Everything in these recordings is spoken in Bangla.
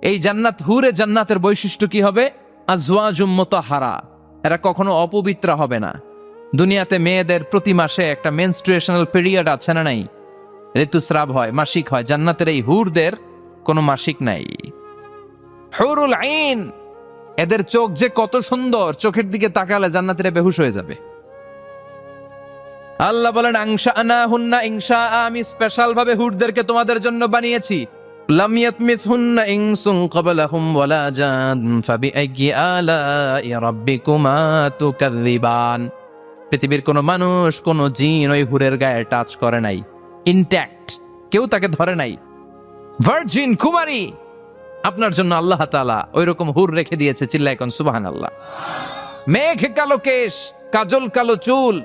এই জান্নাত, হুরে জান্নাতের বৈশিষ্ট্য কি হবে? আজওয়াজুম মুতাহহারা, এরা কখনো অপবিত্র হবে না। দুনিয়াতে মেয়েদের প্রতি মাসে একটা মেনস্ট্রুয়েশনাল পিরিয়ড আছে না নাই? ঋতুস্রাব হয়, মাসিক হয়। জান্নাতের এই হুরদের কোনো মাসিক নাই। হুরুল আইন, এদের চোখ যে কত সুন্দর, চোখের দিকে তাকালে জান্নাতীরা বেহুশ হয়ে যাবে। আল্লাহ বলেন আনশাআনাহুন্না ইনশা, আমি স্পেশাল ভাবে হুরদেরকে তোমাদের জন্য বানিয়েছি। লাম ইয়াতমিসহুন্না ইনসুন ক্বাবলাহুম ওয়ালা জান ফাবিআইয়ি আলাই রাব্বিকুমা তুকাযযিবান। পৃথিবীর কোনো মানুষ, কোনো জিন ওই হুরের গায়ে টাচ করে নাই, ইনট্যাক্ট, কেউ তাকে ধরে নাই। ভার্জিন কুমারী, আপনার জন্য আল্লাহ তাআলা ওইরকম হুর রেখে দিয়েছে। চিল্লায় কোন সুবহানাল্লাহ। মেঘ কালো কেশ, কাজল কালো চুল,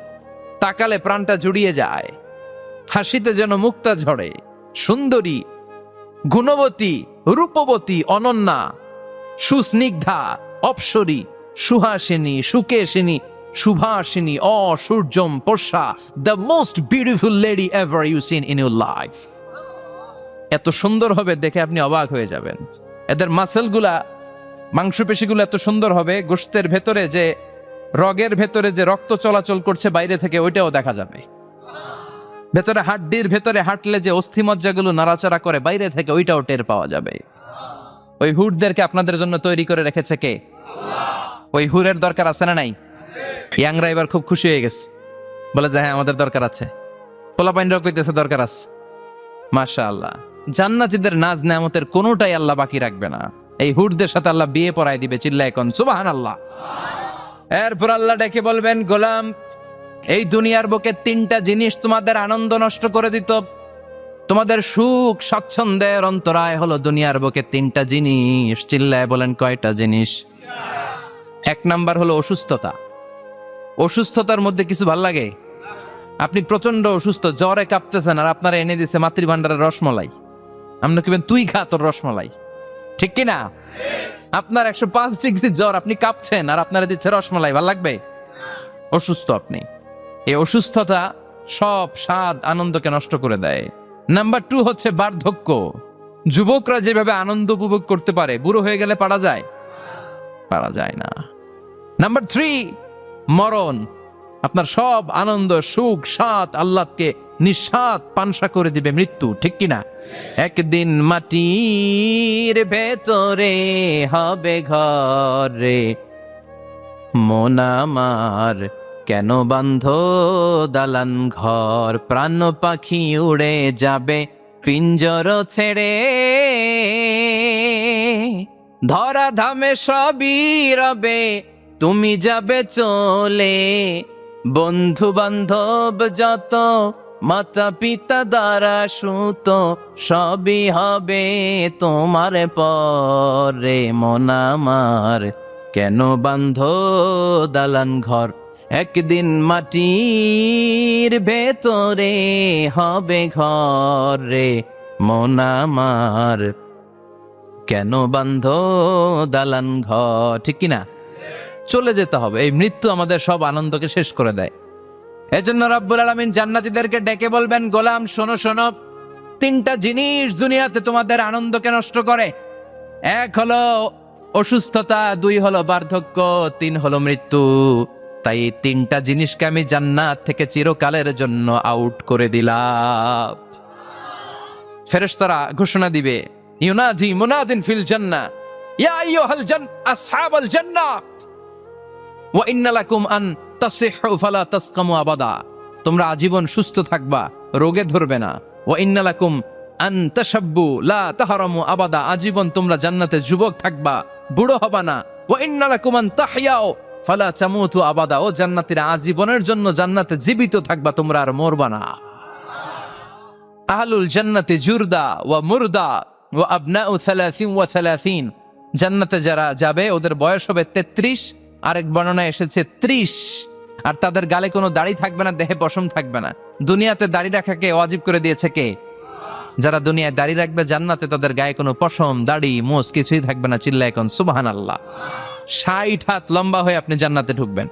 তাকালে প্রাণটা জুড়িয়ে যায়। হাসিতে যেন মুক্তা ঝরে। সুন্দরী, গুণবতী, রূপবতী, অনন্যা, সুস্নিগ্ধা, অপ্সরী, সুহাসিনী, সুকেশিনী, সুভাষিনী, অসূর্যম পোষা, the most beautiful lady ever you seen in your life. এত সুন্দর হবে দেখে আপনি অবাক হয়ে যাবেন। এদের মাসেলগুলা, মাংসপেশিগুলো এত সুন্দর হবে, গোশতের ভেতরে যে, রগের ভেতরে যে রক্ত চলাচল করছে বাইরে থেকে, ওইটাও দেখা যাবে। ভেতরে হাড্ডির ভেতরে হাঁটলে যে অস্থিমজ্জাগুলো নাড়াচাড়া করে বাইরে থেকে, ওইটাও টের পাওয়া যাবে। ওই হুরদেরকে আপনাদের জন্য তৈরি করে রেখেছে কে? ওই হুরের দরকার আছে না নাই? ইয়াংরা এবার খুব খুশি হয়ে গেছে, বলে যে হ্যাঁ আমাদের দরকার আছে। পোলাপাইনরাও কইতেছে দরকার আছে। মাশাআল্লাহ, জান্নাতীদের নাজ নেয়ামতের কোনোটাই আল্লাহ বাকি রাখবে না। এই হুরদের সাথে আল্লাহ বিয়ে পড়ায় দিবে। চিল্লায় কোন সুবহানাল্লাহ। এরপর আল্লাহ ডেকে বলবেন, গোলাম, এই দুনিয়ার বুকে তিনটা জিনিস তোমাদের আনন্দ নষ্ট করে দিত, তোমাদের সুখ স্বাচ্ছন্দ্যের অন্তরায় হলো দুনিয়ার বুকে তিনটা জিনিস। চিল্লায় বলেন কয়টা জিনিস? এক নাম্বার হলো অসুস্থতা। অসুস্থতার মধ্যে কিছু ভাল লাগে? আপনি প্রচন্ড অসুস্থ, জ্বরে কাঁপতেছেন, আর আপনারা এনে দিছে মাতৃভান্ডারের রসমলাই। আপনি কেবেন তুই খা তোর রসমলাই, ঠিক কিনা? আপনার 105 ডিগ্রি জ্বর, আপনি কাঁপছেন, আর আপনারা দিচ্ছে রসমালাই, ভাল লাগবে? অসুস্থ আপনি। এই অসুস্থতা সব স্বাদ আনন্দকে নষ্ট করে দেয়। নাম্বার 2 হচ্ছে বার্ধক্য। যুবকরা যেভাবে আনন্দ উপভোগ করতে পারে, বুড়ো হয়ে গেলে পারা যায়? পারা যায় না। নাম্বার 3 মরণ। আপনার সব আনন্দ, সুখ, স্বাদ আল্লাহকে নিঃস্বাদ পানসা করে দিবে মৃত্যু, ঠিক কিনা? একদিন মাটির ভেতরে হবে ঘরে, মন আমার কেন বান্ধ দালান ঘর, প্রাণ পাখি উড়ে যাবে পিঞ্জর ছেড়ে, ধরা ধামে সবই রবে তুমি যাবে চলে, বন্ধু বান্ধব যত মাতা পিতা দ্বারা সুত সবই হবে তোমার পরে, মন আমার কেন বান্ধ দালান ঘর, একদিন মাটির ভেতরে হবে ঘরে, মন আমার কেন বান্ধ দালান ঘর, ঠিক কিনা? চলে যেতে হবে। এই মৃত্যু আমাদের সব আনন্দকে শেষ করে দেয়। এজন্য রব্বুল আলামিন জান্নাতীদেরকে ডেকে বলবেন, গোলাম শোনো শোনো, তিনটা জিনিস দুনিয়াতে তোমাদের আনন্দকে নষ্ট করে। এক হলো অসুস্থতা, 2 হলো বার্ধক্য, 3 হলো মৃত্যু। তাই এই তিনটা জিনিসকে আমি জান্নাত থেকে চিরকালের জন্য আউট করে দিলাম। ফেরেশতারা ঘোষণা দিবে, ইউনাদি মুনাদিন ফিল জান্নাহ, ইয়া আইয়ুহাল আসহাবাল জান্নাহ ওয়া ইন্না লাকুম আন তাসিহু ফালা তাসকামু আবাদা। তোমরা আজীবন সুস্থ থাকবা, রোগে ধরবে না। ওয়া ইন্না লাকুম আন তাশাব্বু লা তাহরামু আবাদা। আজীবন তোমরা জান্নাতে যুবক থাকবা, বুড়ো হবা না। ওয়া ইন্না লাকুম আন তাহইয়াও ফালা তামুতু আবাদা। ও জান্নাতীরা, আজীবনের জন্য জান্নাতে জীবিত থাকবা, তোমরা আর মরবা না। আহলুল জান্নাতি জুরদা ওয়া মুরদা ওয়া আবনাউ 30 ওয়া 30। জান্নাতে যারা যাবে ওদের বয়স হবে 33, আরেক বর্ণনায় এসেছে 30, আর তাদের গালে কোনো দাড়ি থাকবে না, দেহে পশম থাকবে না। দুনিয়াতে দাড়ি রাখাকে ওয়াজিব করে দিয়েছে কে? যারা দুনিয়ায় দাড়ি রাখবে, জান্নাতে তাদের গায়ে কোনো পশম, দাড়ি, মোজ কিছুই থাকবে না। চিল্লায় এখন সুবহানাল্লাহ। 60 হাত লম্বা হয়ে আপনি জান্নাতে ঢুকবেন।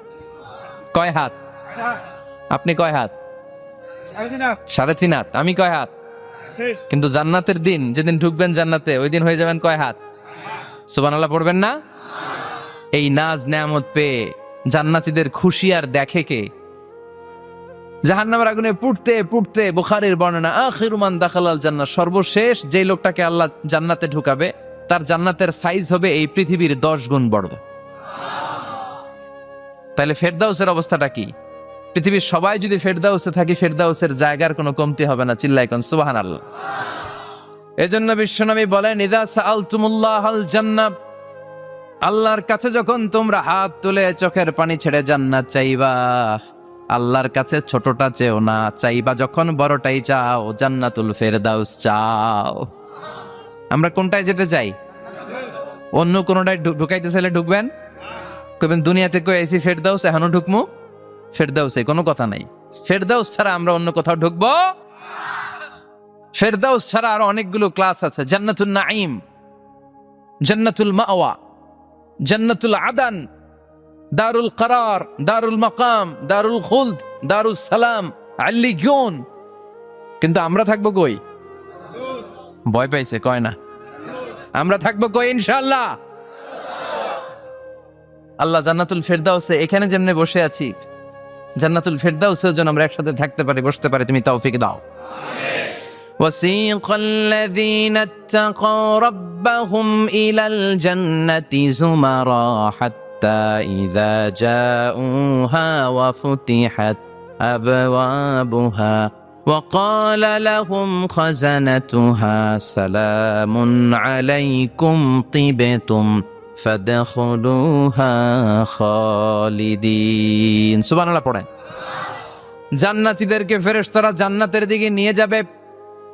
কয় হাত? আপনি কয় হাত? 3.5 হাত। আমি কয় হাত? কিন্তু জান্নাতের দিন, যেদিন ঢুকবেন জান্নাতে, ওই দিন হয়ে যাবেন কয় হাত? সুবহানাল্লাহ পড়বেন না? এই নাজ নেয়ামত পেয়ে জান্নাতীদের খুশি আর দেখে কে? জাহান্নামের আগুনে পুড়তে পুড়তে বুখারীর বর্ণনা, আখিরু মান দাখালাল জান্নাহ, সর্বশেষ যেই লোকটাকে আল্লাহ জান্নাতে ঢুকাবে তার জান্নাতের সাইজ হবে এই পৃথিবীর 10 গুণ বড়। তাহলে ফেরদাউসের অবস্থাটা কি? পৃথিবীর সবাই যদি ফেরদাউসে থাকি, ফেরদাউসের জায়গার কোনো কমতি হবে না। চিল্লায় কোন সুবহানাল্লাহ। এজন্য বিশ্বনবী বলেন, ইযা সাআলতুমুল্লাহাল জান্নাহ, আল্লাহর কাছে যখন তোমরা হাত তুলে চোখের পানি ছেড়ে জান্নাত চাইবা, আল্লাহর কাছে ছোটটা চেও না, চাইবা যখন বড়টাই চাও, জান্নাতুল ফেরদাউস চাও। আমরা কোনটায় যেতে চাই? অন্য কোনটায় ঢুকাইতে চাইলে ঢুকবেন? কইবেন দুনিয়াতে কই আইছি ফেরদাউস, এখনো ঢুকমু ফেরদাউসে? কোনো কথা নাই। ফেরদাউস ছাড়া আমরা অন্য কোথাও ঢুকবো? ফেরদাউস ছাড়া আরো অনেকগুলো ক্লাস আছে। জান্নাতুল নাঈম, জান্নাতুল মাওয়া, জান্নাতুল আদান, দারুল করার, দারুল মাকাম, দারুল খুলদ, দারুল সালাম, আল্লিয়ুন। কিন্তু আমরা থাকবো কই? ভয় পাইছে কয় না? আমরা থাকবো কই ইনশাআল্লাহ? আল্লাহ জান্নাতুল ফেরদাউসে এখানে যেমনে বসে আছি, জান্নাতুল ফেরদাউসের জন্য আমরা একসাথে থাকতে পারি, বসতে পারি। তুমি তৌফিক দাও। وسيق الذين اتقوا ربهم إلى الجنة زمرا حتى إذا جاءوها وفتحت أبوابها وقال لهم خزنتها سلام عليكم طبتم فادخلوها خالدين। সুবহানাল্লাহ পড়েন। জান্নাতীদেরকে ফেরেশতারা জান্নাতের দিকে নিয়ে যাবে।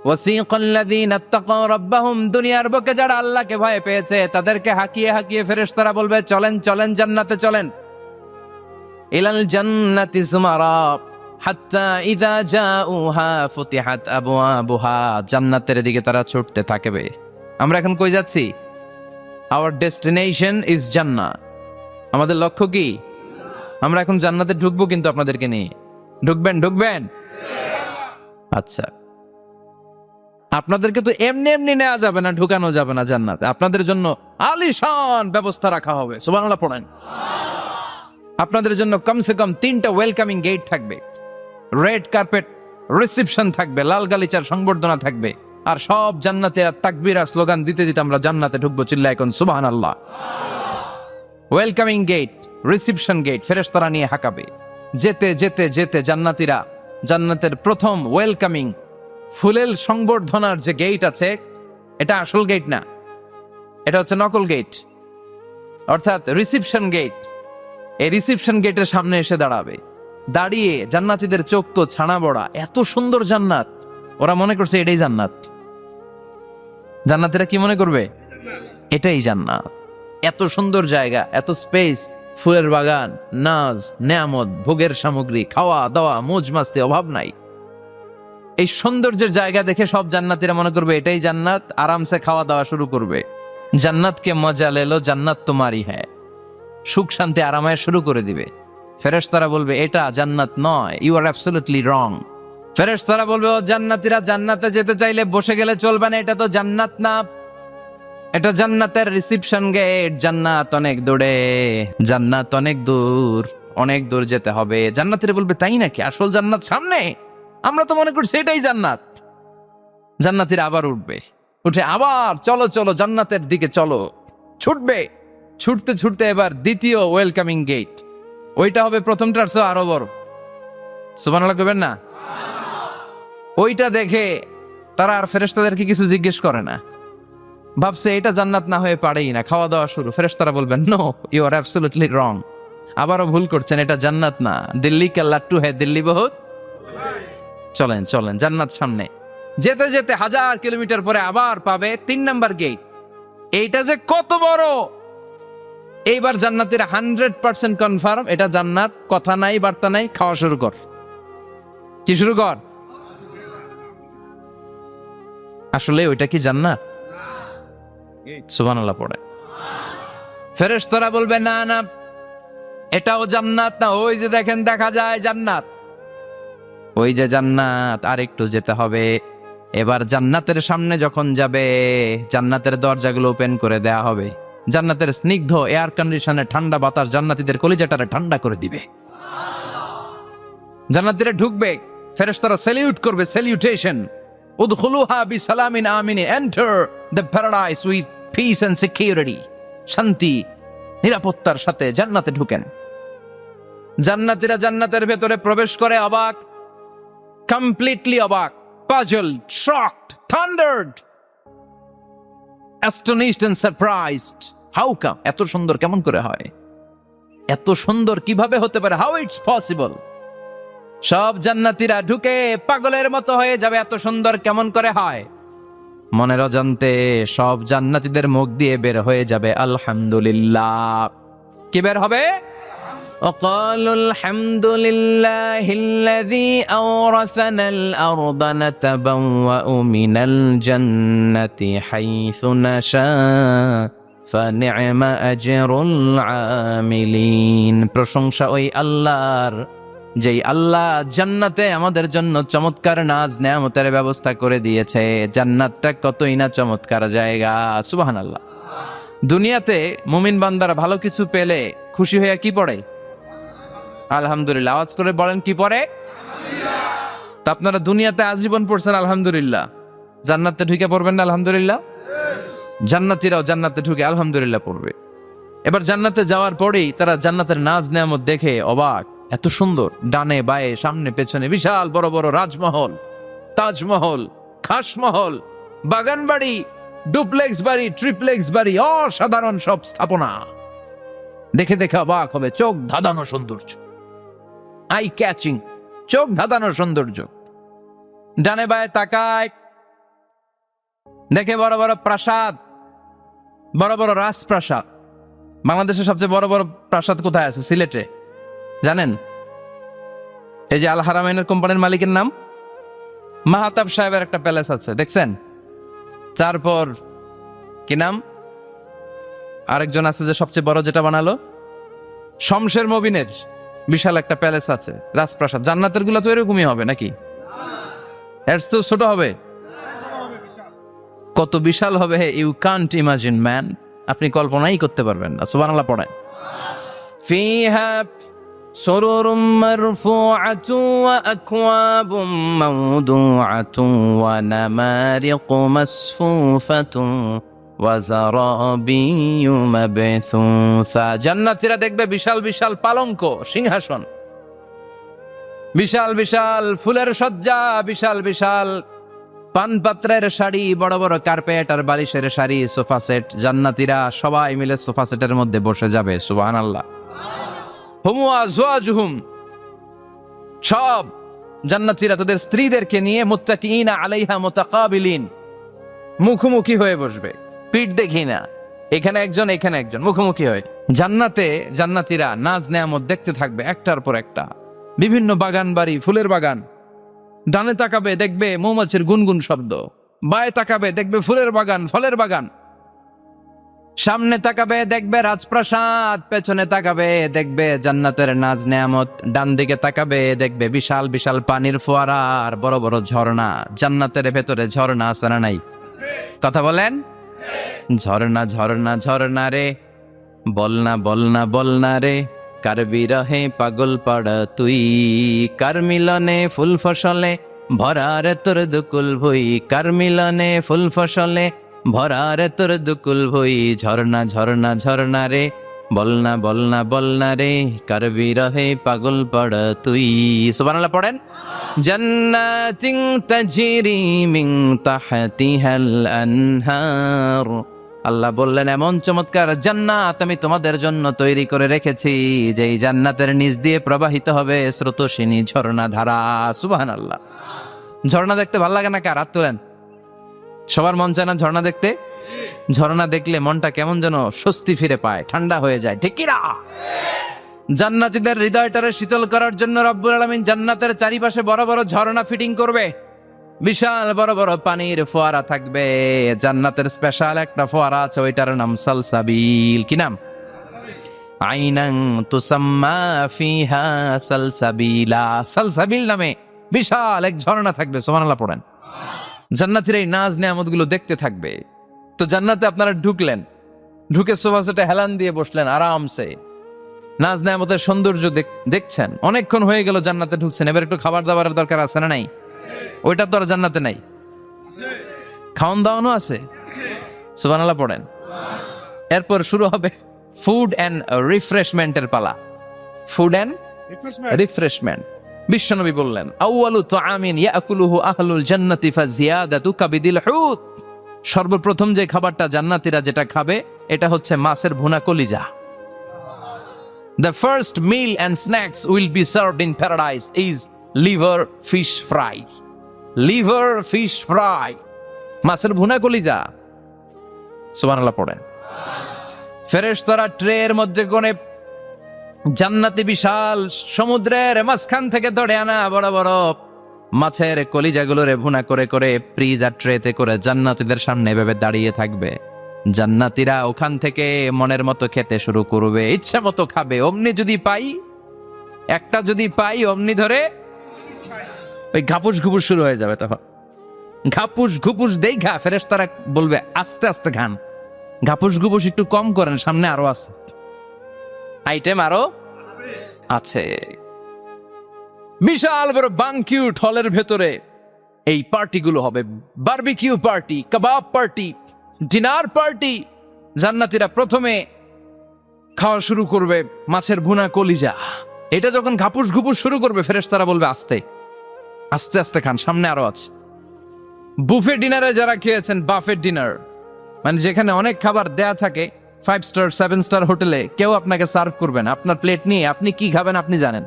ওয়াসিকাল্লাযীনা ইত্তাকাউ রাব্বাহুম, দুনিয়ার বুকে যারা আল্লাহকে ভয় পেয়েছে তাদেরকে হাকিয়ে হাকিয়ে ফেরেশতারা বলবে, চলেন চলেন জান্নাতে চলেন। ইলাল জান্নাতি যুমারা হাত্তা ইযা জাউহা ফুতিহাত আবওয়াবুহা, জান্নাতের দিকে তারা ছুটতে থাকবে। আমরা এখন কই যাচ্ছি? আওয়ার ডেস্টিনেশন ইজ জান্নাহ। আমাদের লক্ষ্য কি? আমরা এখন জান্নাতে ঢুকবো, কিন্তু আপনাদেরকে নিয়ে। ঢুকবেন? ঢুকবেন? আচ্ছা, আপনাদেরকে তো এমনি এমনি নেওয়া যাবে না, ঢুকানো যাবে না জান্নাতে। আপনাদের জন্য আলিশান ব্যবস্থা রাখা হবে। সুবহানাল্লাহ পড়েন। আপনাদের জন্য কমসে কম 3টা ওয়েলকামিং গেট থাকবে, রেড কার্পেট রিসেপশন থাকবে, লাল গালিচার সংবর্ধনা থাকবে, আর সব জান্নাতীরা তাকবীর আর স্লোগান দিতে দিতে আমরা জান্নাতে ঢুকবো। চিল্লায় এখন সুবহানাল্লাহ। ওয়েলকামিং গেট, রিসেপশন গেট ফেরেশতারা নিয়ে হাঁকাবে। যেতে যেতে যেতে জান্নাতীরা জান্নাতের প্রথম ওয়েলকামিং ফুলেল সংবর্ধনার যে গেট আছে, এটা আসল গেট না, এটা হচ্ছে নকল গেট, অর্থাৎ রিসেপশন গেট। এই রিসেপশন গেটের সামনে এসে দাঁড়াবে। দাঁড়িয়ে জান্নাতীদের চোখ তো ছানা বড়া, এত সুন্দর জান্নাত, ওরা মনে করছে এটাই জান্নাত। জান্নাতীরা কি মনে করবে? এটাই জান্নাত। এত সুন্দর জায়গা, এত স্পেস, ফুলের বাগান, নাজ নেয়ামত, ভোগের সামগ্রী, খাওয়া দাওয়া, মৌজ মাস্তি, অভাব নাই। এই সৌন্দর্যের জায়গা দেখে সব জান্নাতীরা মনে করবে এটাই জান্নাত, আরামসে খাওয়া দাওয়া শুরু করবে। জান্নাতকে মজা লেলো, জান্নাত তোমারই হ্যাঁ, সুখ শান্তি আরামায় শুরু করে দিবে। ফেরেশতারা বলবে এটা জান্নাত নয়, ইউ আর অ্যাবসলিউটলি রং। ফেরেশতারা বলবে, ও জান্নাতীরা, জান্নাতে যেতে চাইলে বসে গেলে চলবে না, এটা তো জান্নাত না, এটা জান্নাতের রিসেপশন গেট। জান্নাত অনেক দূরে, জান্নাত অনেক দূর, অনেক দূর যেতে হবে। জান্নাতীরা বলবে, তাই নাকি? আসল জান্নাত সামনে? আমরা তো মনে করছি এটাই জান্নাত। জান্নাতীরা আবার উঠবে, উঠে আবার চলো চলো জান্নাতের দিকে চলো, ছুটবে। ছুটতে ছুটতে এবার দ্বিতীয় ওয়েলকামিং গেট, ওইটা হবে প্রথমটার চেয়ে আরো বড়। সুবহানাল্লাহ কইবেন না? ওইটা দেখে তারা আর ফেরেশতাদেরকে কিছু জিজ্ঞেস করে না, ভাবছে এটা জান্নাত না হয়ে পারেই না। খাওয়া দাওয়া শুরু। ফেরেশতারা বলবেন, no, you are absolutely wrong, আবারও ভুল করছেন, এটা জান্নাত না, দিল্লি কা লাট্টু হ্যায় দিল্লি বহুত। চলেন চলেন জান্নাত সামনে। যেতে যেতে 1000 কিলোমিটার পরে আবার পাবে 3 নাম্বার গেট। এইটা যে কত বড়! এইবার জান্নাতীরা 100% কনফার্ম এটা জান্নাত, কথা নাই বার্তা নাই, খাওয়া শুরু কর। কি শুরু কর? আসলে ওইটা কি জান্নাত? সুবহানাল্লাহ পড়ে। ফেরেশতারা বলবে, না না, এটাও জান্নাত না, ওই যে দেখেন দেখা যায় জান্নাত, ওই যে জান্নাত, আর একটু যেতে হবে। এবার জান্নাতের সামনে যখন যাবে, জান্নাতের দরজাগুলো ওপেন করে দেয়া হবে। জান্নাতের স্নিগ্ধ এয়ার কন্ডিশনে ঠান্ডা বাতাস জান্নাতীদের কলিজাটারে ঠান্ডা করে দিবে। জান্নাতীরা ঢুকবে, ফেরেশতারা স্যালিউট করবে, স্যালিউটেশন, উদখুলুহা বিসালামিন আমিন, enter the paradise with peace and security, শান্তি নিরাপত্তার সাথে জান্নাতে ঢুকেন। জান্নাতীরা জান্নাতের ভেতরে প্রবেশ করে অবাক, কমপ্লিটলি অবাক, puzzled, shocked, thundered, astonished and surprised. How come? এত সুন্দর কেমন করে হয়? এত সুন্দর কিভাবে হতে পারে? How it's possible? সব জান্নাতীরা ঢুকে পাগলের মতো হয়ে যাবে, এত সুন্দর কেমন করে হয়। মনের অজান্তে সব জান্নাতীদের মুখ দিয়ে বের হয়ে যাবে আলহামদুলিল্লাহ। কি বের হবে? وقالوا الحمد لله الذي أورثنا الأرض نتبوأ من الجنة حيث نشاء فنعم أجر العاملين। প্রশংসা ওই আল্লাহর, যেই আল্লাহ জান্নাতে আমাদের জন্য চমৎকার নাজ নেয়ামতের ব্যবস্থা করে দিয়েছে। জান্নাতটা কতই না চমৎকার জায়গা, সুবহানাল্লাহ। দুনিয়াতে মুমিন বান্দারা ভালো কিছু পেলে খুশি হয়ে কি পড়ে? আলহামদুলিল্লাহ। আওয়াজ করে বলেন, কি পড়ে? তা আপনারা দুনিয়াতে আজীবন পড়ছেন আলহামদুলিল্লাহ, জান্নাতে ঢুকে পড়বেন না আলহামদুলিল্লাহ? জান্নাতীরাও জান্নাতে ঢুকে আলহামদুলিল্লাহ পড়বে। এবার জান্নাতে যাওয়ার পরেই তারা জান্নাতের নাজ নেয়ামত দেখে অবাক, এত সুন্দর, ডানে বায়ে সামনে পেছনে বিশাল বড় বড় রাজমহল, তাজমহল, খাসমহল, বাগান বাড়ি, ডুপ্লেক্স বাড়ি, ট্রিপ্লেক্স বাড়ি, অসাধারণ সব স্থাপনা দেখে দেখে অবাক হবে। চোখ ধাঁধানো সৌন্দর্য, আই ক্যাচিং, চোখ ধাঁধানো সৌন্দর্য। ডানে বায়ে তাকায়, দেখে বড় বড় প্রাসাদ, বড় বড় রাজপ্রাসাদ। বাংলাদেশের সবচেয়ে বড় বড় প্রাসাদ কোথায় আছে? সিলেটে, জানেন? এই যে আল হারামাইনের কোম্পানির মালিকের নাম মাহাতাব সাহেবের একটা প্যালেস আছে, দেখছেন? তারপর কি নাম আরেকজন আছে যে সবচেয়ে বড় যেটা বানালো, শমশের মবিনের বিশাল একটা প্যালেস আছে, রাজপ্রাসাদ। জান্নাতের গুলা তো এরকমই হবে নাকি? এর তো ছোট হবে? কত বিশাল হবে, ইউ কান্ট ইমাজিন ম্যান, আপনি কল্পনাই করতে পারবেন না। সুবহানাল্লাহ পড়েন। ফিহা সুরুরুম মারফুআতুন ওয়া আকওয়াবুম মাওদুআতুন ওয়া নামারিকু মাসফুফাতুন ওয়া যারাবিয়্যু মাবথুসা। জান্নাতীরা দেখবে বিশাল বিশাল পালঙ্ক, সিংহাসন, বিশাল বিশাল ফুলের সজ্জা, বিশাল বিশাল পানপাত্রের শাড়ি, বড় বড় কার্পেট আর বালিশের শাড়ি, সোফা সেট। জান্নাতীরা সবাই মিলে সোফা সেটের মধ্যে বসে যাবে। সুবহানাল্লাহ। হুম ওয়া আজওয়াজুহুম, সব জান্নাতীরা তাদের স্ত্রীদেরকে নিয়ে মুত্তাকিইনা আলাইহা মুতাকাবিলিন, মুখোমুখি হয়ে বসবে, পিঠ দেখি না, এখানে একজন এখানে একজন, মুখোমুখি হয়ে। জান্নাতে জান্নাতীরা নাজ নেয়ামত দেখতে থাকবে একটার পর একটা, বিভিন্ন বাগান বাড়ি, ফুলের বাগান। ডানে তাকাবে দেখবে মৌমাছির গুনগুন শব্দ, বায়ে তাকাবে দেখবে ফুলের বাগান, ফলের বাগান। সামনে তাকাবে দেখবে রাজপ্রাসাদ, পেছনে তাকাবে দেখবে জান্নাতের নাজ নেয়ামত, ডান দিকে তাকাবে দেখবে বিশাল বিশাল পানির ফোয়ারা আর বড় বড় ঝর্ণা। জান্নাতের ভেতরে ঝর্ণা আছে না নাই? কথা বলেন। ঝর্ণা ঝর্ণা ঝর্ণা রে, বলনা বলনা বলনা রে, কার বিরহে পাগল পাড়া তুই, কার মিলনে ফুল ফসলে ভরা রে তোর দুকুল ভুই, কার মিলনে ফুল ফসলে ভরা রে তোর দুকুল ভুই। ঝর্ণা ঝর্ণা ঝর্ণা রে, বলনা বলনা বলনা রে, কার বিরহে পাগল পাড়া তুই। সুবহানাল্লাহ পড়েন। জান্নাতিন তাজরি মিন তাহতিহাল আনহার, আল্লাহ বললেন এমন চমৎকার জান্নাত আমি তোমাদের জন্য তৈরি করে রেখেছি, যেই জান্নাতের নিচ দিয়ে প্রবাহিত হবে স্রোতস্বিনী ঝর্ণা ধারা। সুবহানাল্লাহ। ঝর্ণা দেখতে ভালো লাগে না? কার হাত তোলেন। সবার মন চায় না ঝর্ণা দেখতে? ঝর্ণা দেখলে মনটা কেমন যেন স্বস্তি ফিরে পায়, ঠান্ডা হয়ে যায়, ঠিক কি না? জান্নাতীদের হৃদয়টারে শীতল করার জন্য রব্বুল আলামিন জান্নাতের চারিপাশে বড় বড় ঝর্ণা ফিটিং করবে, বিশাল বড় বড় পানির ফোয়ারা থাকবে। জান্নাতের স্পেশাল একটা ফোয়ারা আছে, ওইটার নাম সালসাবিল। কি নাম? আইনান তুসাম্মা ফিহা সালসাবিলা। সালসাবিল নামে বিশাল এক ঝর্ণা থাকবে। সুবহানাল্লাহ পড়েন। জান্নাতীরা এই নাজ নেয়ামতগুলো দেখতে থাকবে। তো জান্নাতে আপনারা ঢুকলেন, ঢুকে সোফা সেটে হেলান দিয়ে বসলেন আরামসে, নাজ নেয়ামতের সৌন্দর্য দেখছেন। অনেকক্ষণ হয়ে গেল জান্নাতে ঢুকছেন, এবার একটু খাবার দাবারের দরকার আছে না নাই? ওইটা তো আর জান্নাতে নাই। খাওয়ান দাওয়ানো আছে, সুবহানাল্লাহ পড়েন। এরপর শুরু হবে ফুড অ্যান্ড রিফ্রেশমেন্টের পালা। Food and refreshment. বিশ্বনবী বললেন, আউয়ালু তুআমিন ইয়াকুলুহু আহলুল জান্নাতি ফাজিয়াদাতু কাবিদিল হুত। সর্বপ্রথম যে খাবারটা জান্নাতীরা যেটা খাবে এটা হচ্ছে মাছের ভুনা কলিজা। The first meal and snacks will be served in paradise is liver fish fry. Liver fish fry. মাছের ভুনা কলিজা। সুবহানাল্লাহ পড়েন। ফেরেশতারা ট্রের মধ্যে কোণে জান্নাতি বিশাল সমুদ্রের মাঝখান থেকে ধরে আনা বড় বড় মাছের কলিজাগুলোরে ভুনা করে করে ফ্রিজ আর ট্রেতে করে জান্নাতীদের সামনে এভাবে দাঁড়িয়ে থাকবে। জান্নাতীরা ওখান থেকে মনের মতো খেতে শুরু করবে, ইচ্ছা মতো খাবে। অমনি যদি পাই, একটা যদি পাই, অমনি ধরে ওই ঘাপুস ঘুপুস শুরু হয়ে যাবে। তখন ঘাপুস ঘুপুস দেখা ফেরেশতারা বলবে আস্তে আস্তে খান, ঘাপুস ঘুপুস একটু কম করেন, সামনে আরো আছে আইটেম, আরো আছে। বিশাল বড় বানকিউট হলের ভেতরে এই পার্টিগুলো হবে, বারবিকিউ পার্টি, কাবাব পার্টি, ডিনার পার্টি। জান্নাতীরা প্রথমে খাওয়া শুরু করবে মাছের ভুনা কলিজা। এটা যখন ঘাপুস ঘুপুস শুরু করবে ফেরেশতারা বলবে আস্তে আস্তে আস্তে খান, সামনে আরো আছে। বুফে ডিনারে যারা খেয়েছেন, বাফেট ডিনার মানে যেখানে অনেক খাবার দেয়া থাকে, 5 স্টার 7 স্টার হোটেলে কেউ আপনাকে সার্ভ করবেন, আপনার প্লেট নিয়ে আপনি কি খাবেন আপনি জানেন,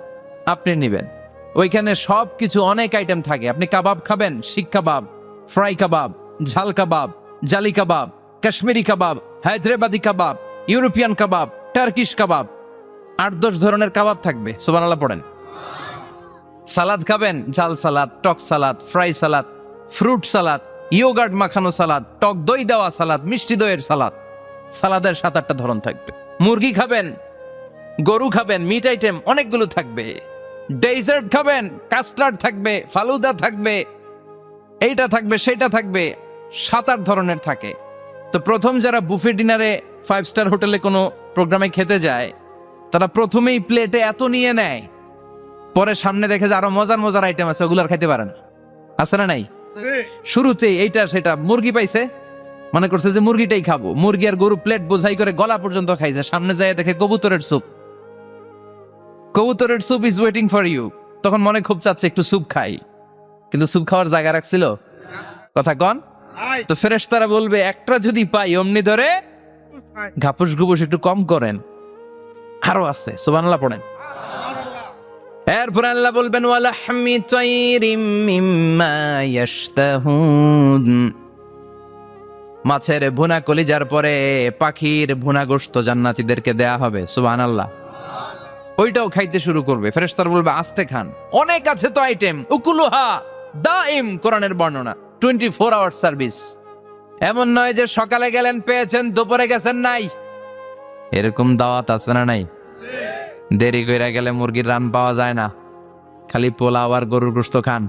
আপনি নেবেন। ওইখানে সব কিছু অনেক আইটেম থাকে। আপনি কাবাব খাবেন, শিক কাবাব, ফ্রাই কাবাব, ঝাল কাবাব, জালি কাবাব, কাশ্মীরি কাবাব, হায়দ্রাবাদি কাবাব, ইউরোপিয়ান কাবাব, টার্কিশ কাবাব, 8-10 ধরনের কাবাব থাকবে। সুবহানাল্লাহ পড়েন। সালাদ খাবেন, ঝাল সালাদ, টক salad, fry salad, fruit salad, yogurt মাখানো সালাদ, টক দই দেওয়া সালাদ, মিষ্টি দইয়ের সালাদ। সালাদের 7-8টা ধরন থাকবে। মুরগি খাবেন, গরু খাবেন, মিট আইটেম অনেকগুলো থাকবে। ডেজার্ট খাবেন, কাস্টার্ড থাকবে, ফালুদা থাকবে, এইটা থাকবে, সেটা থাকবে, 7-8 ধরনের থাকে। তো প্রথম যারা বুফে ডিনারে 5 স্টার হোটেলে কোনো প্রোগ্রামে খেতে যায়, তারা প্রথমেই প্লেটে এত নিয়ে নেয়, পরে সামনে দেখে যে আরো মজার মজার আইটেম আছে, ওগুলো আর খাইতে পারে না। আছে না নাই? শুরুতেই এইটা সেটা মুরগি পাইছে, মনে করছে যে মুরগিটাই খাবো, মুরগি আর গরু প্লেট বোঝাই করে গলা পর্যন্ত খাইছে। সামনে যায় দেখে কবুতরের স্যুপ, কবুতরের soup is waiting for you. তখন মনে খুব চাচ্ছে একটু স্যুপ খাই, কিন্তু স্যুপ খাওয়ার জায়গা রাখছিল? কথা কন। তো ফেরেশতারা বলবে একটা যদি পাই অমনি ধরে ঘাপুস ঘুপুস একটু কম করেন, আরো আছে। সুবহানাল্লাহ পড়েন। এরপর আল্লাহ বলবেন ওয়ালাহমি তাইরিম মিম্মা ইয়াশতাহুন। মাছের ভুনা কলিজার পরে পাখির ভুনা গোশত জান্নাতীদেরকে দেয়া হবে। সুবহানাল্লাহ। ওইটাও খাইতে শুরু করবে। ফেরেশতারা বলবে আস্তে খান, অনেক আছে তো আইটেম। উকুলুহা দাইম, কোরআনের বর্ণনা, 24 আওয়ার সার্ভিস। এমন নয় যে সকালে গেলেন পেয়েছেন, দুপুরে গেছেন নাই। এরকম দাওয়াত আছে না নাই? দেরি কইরা গেলে মুরগির রান পাওয়া যায় না, খালি পোলাও আর গরুর গোশত খান,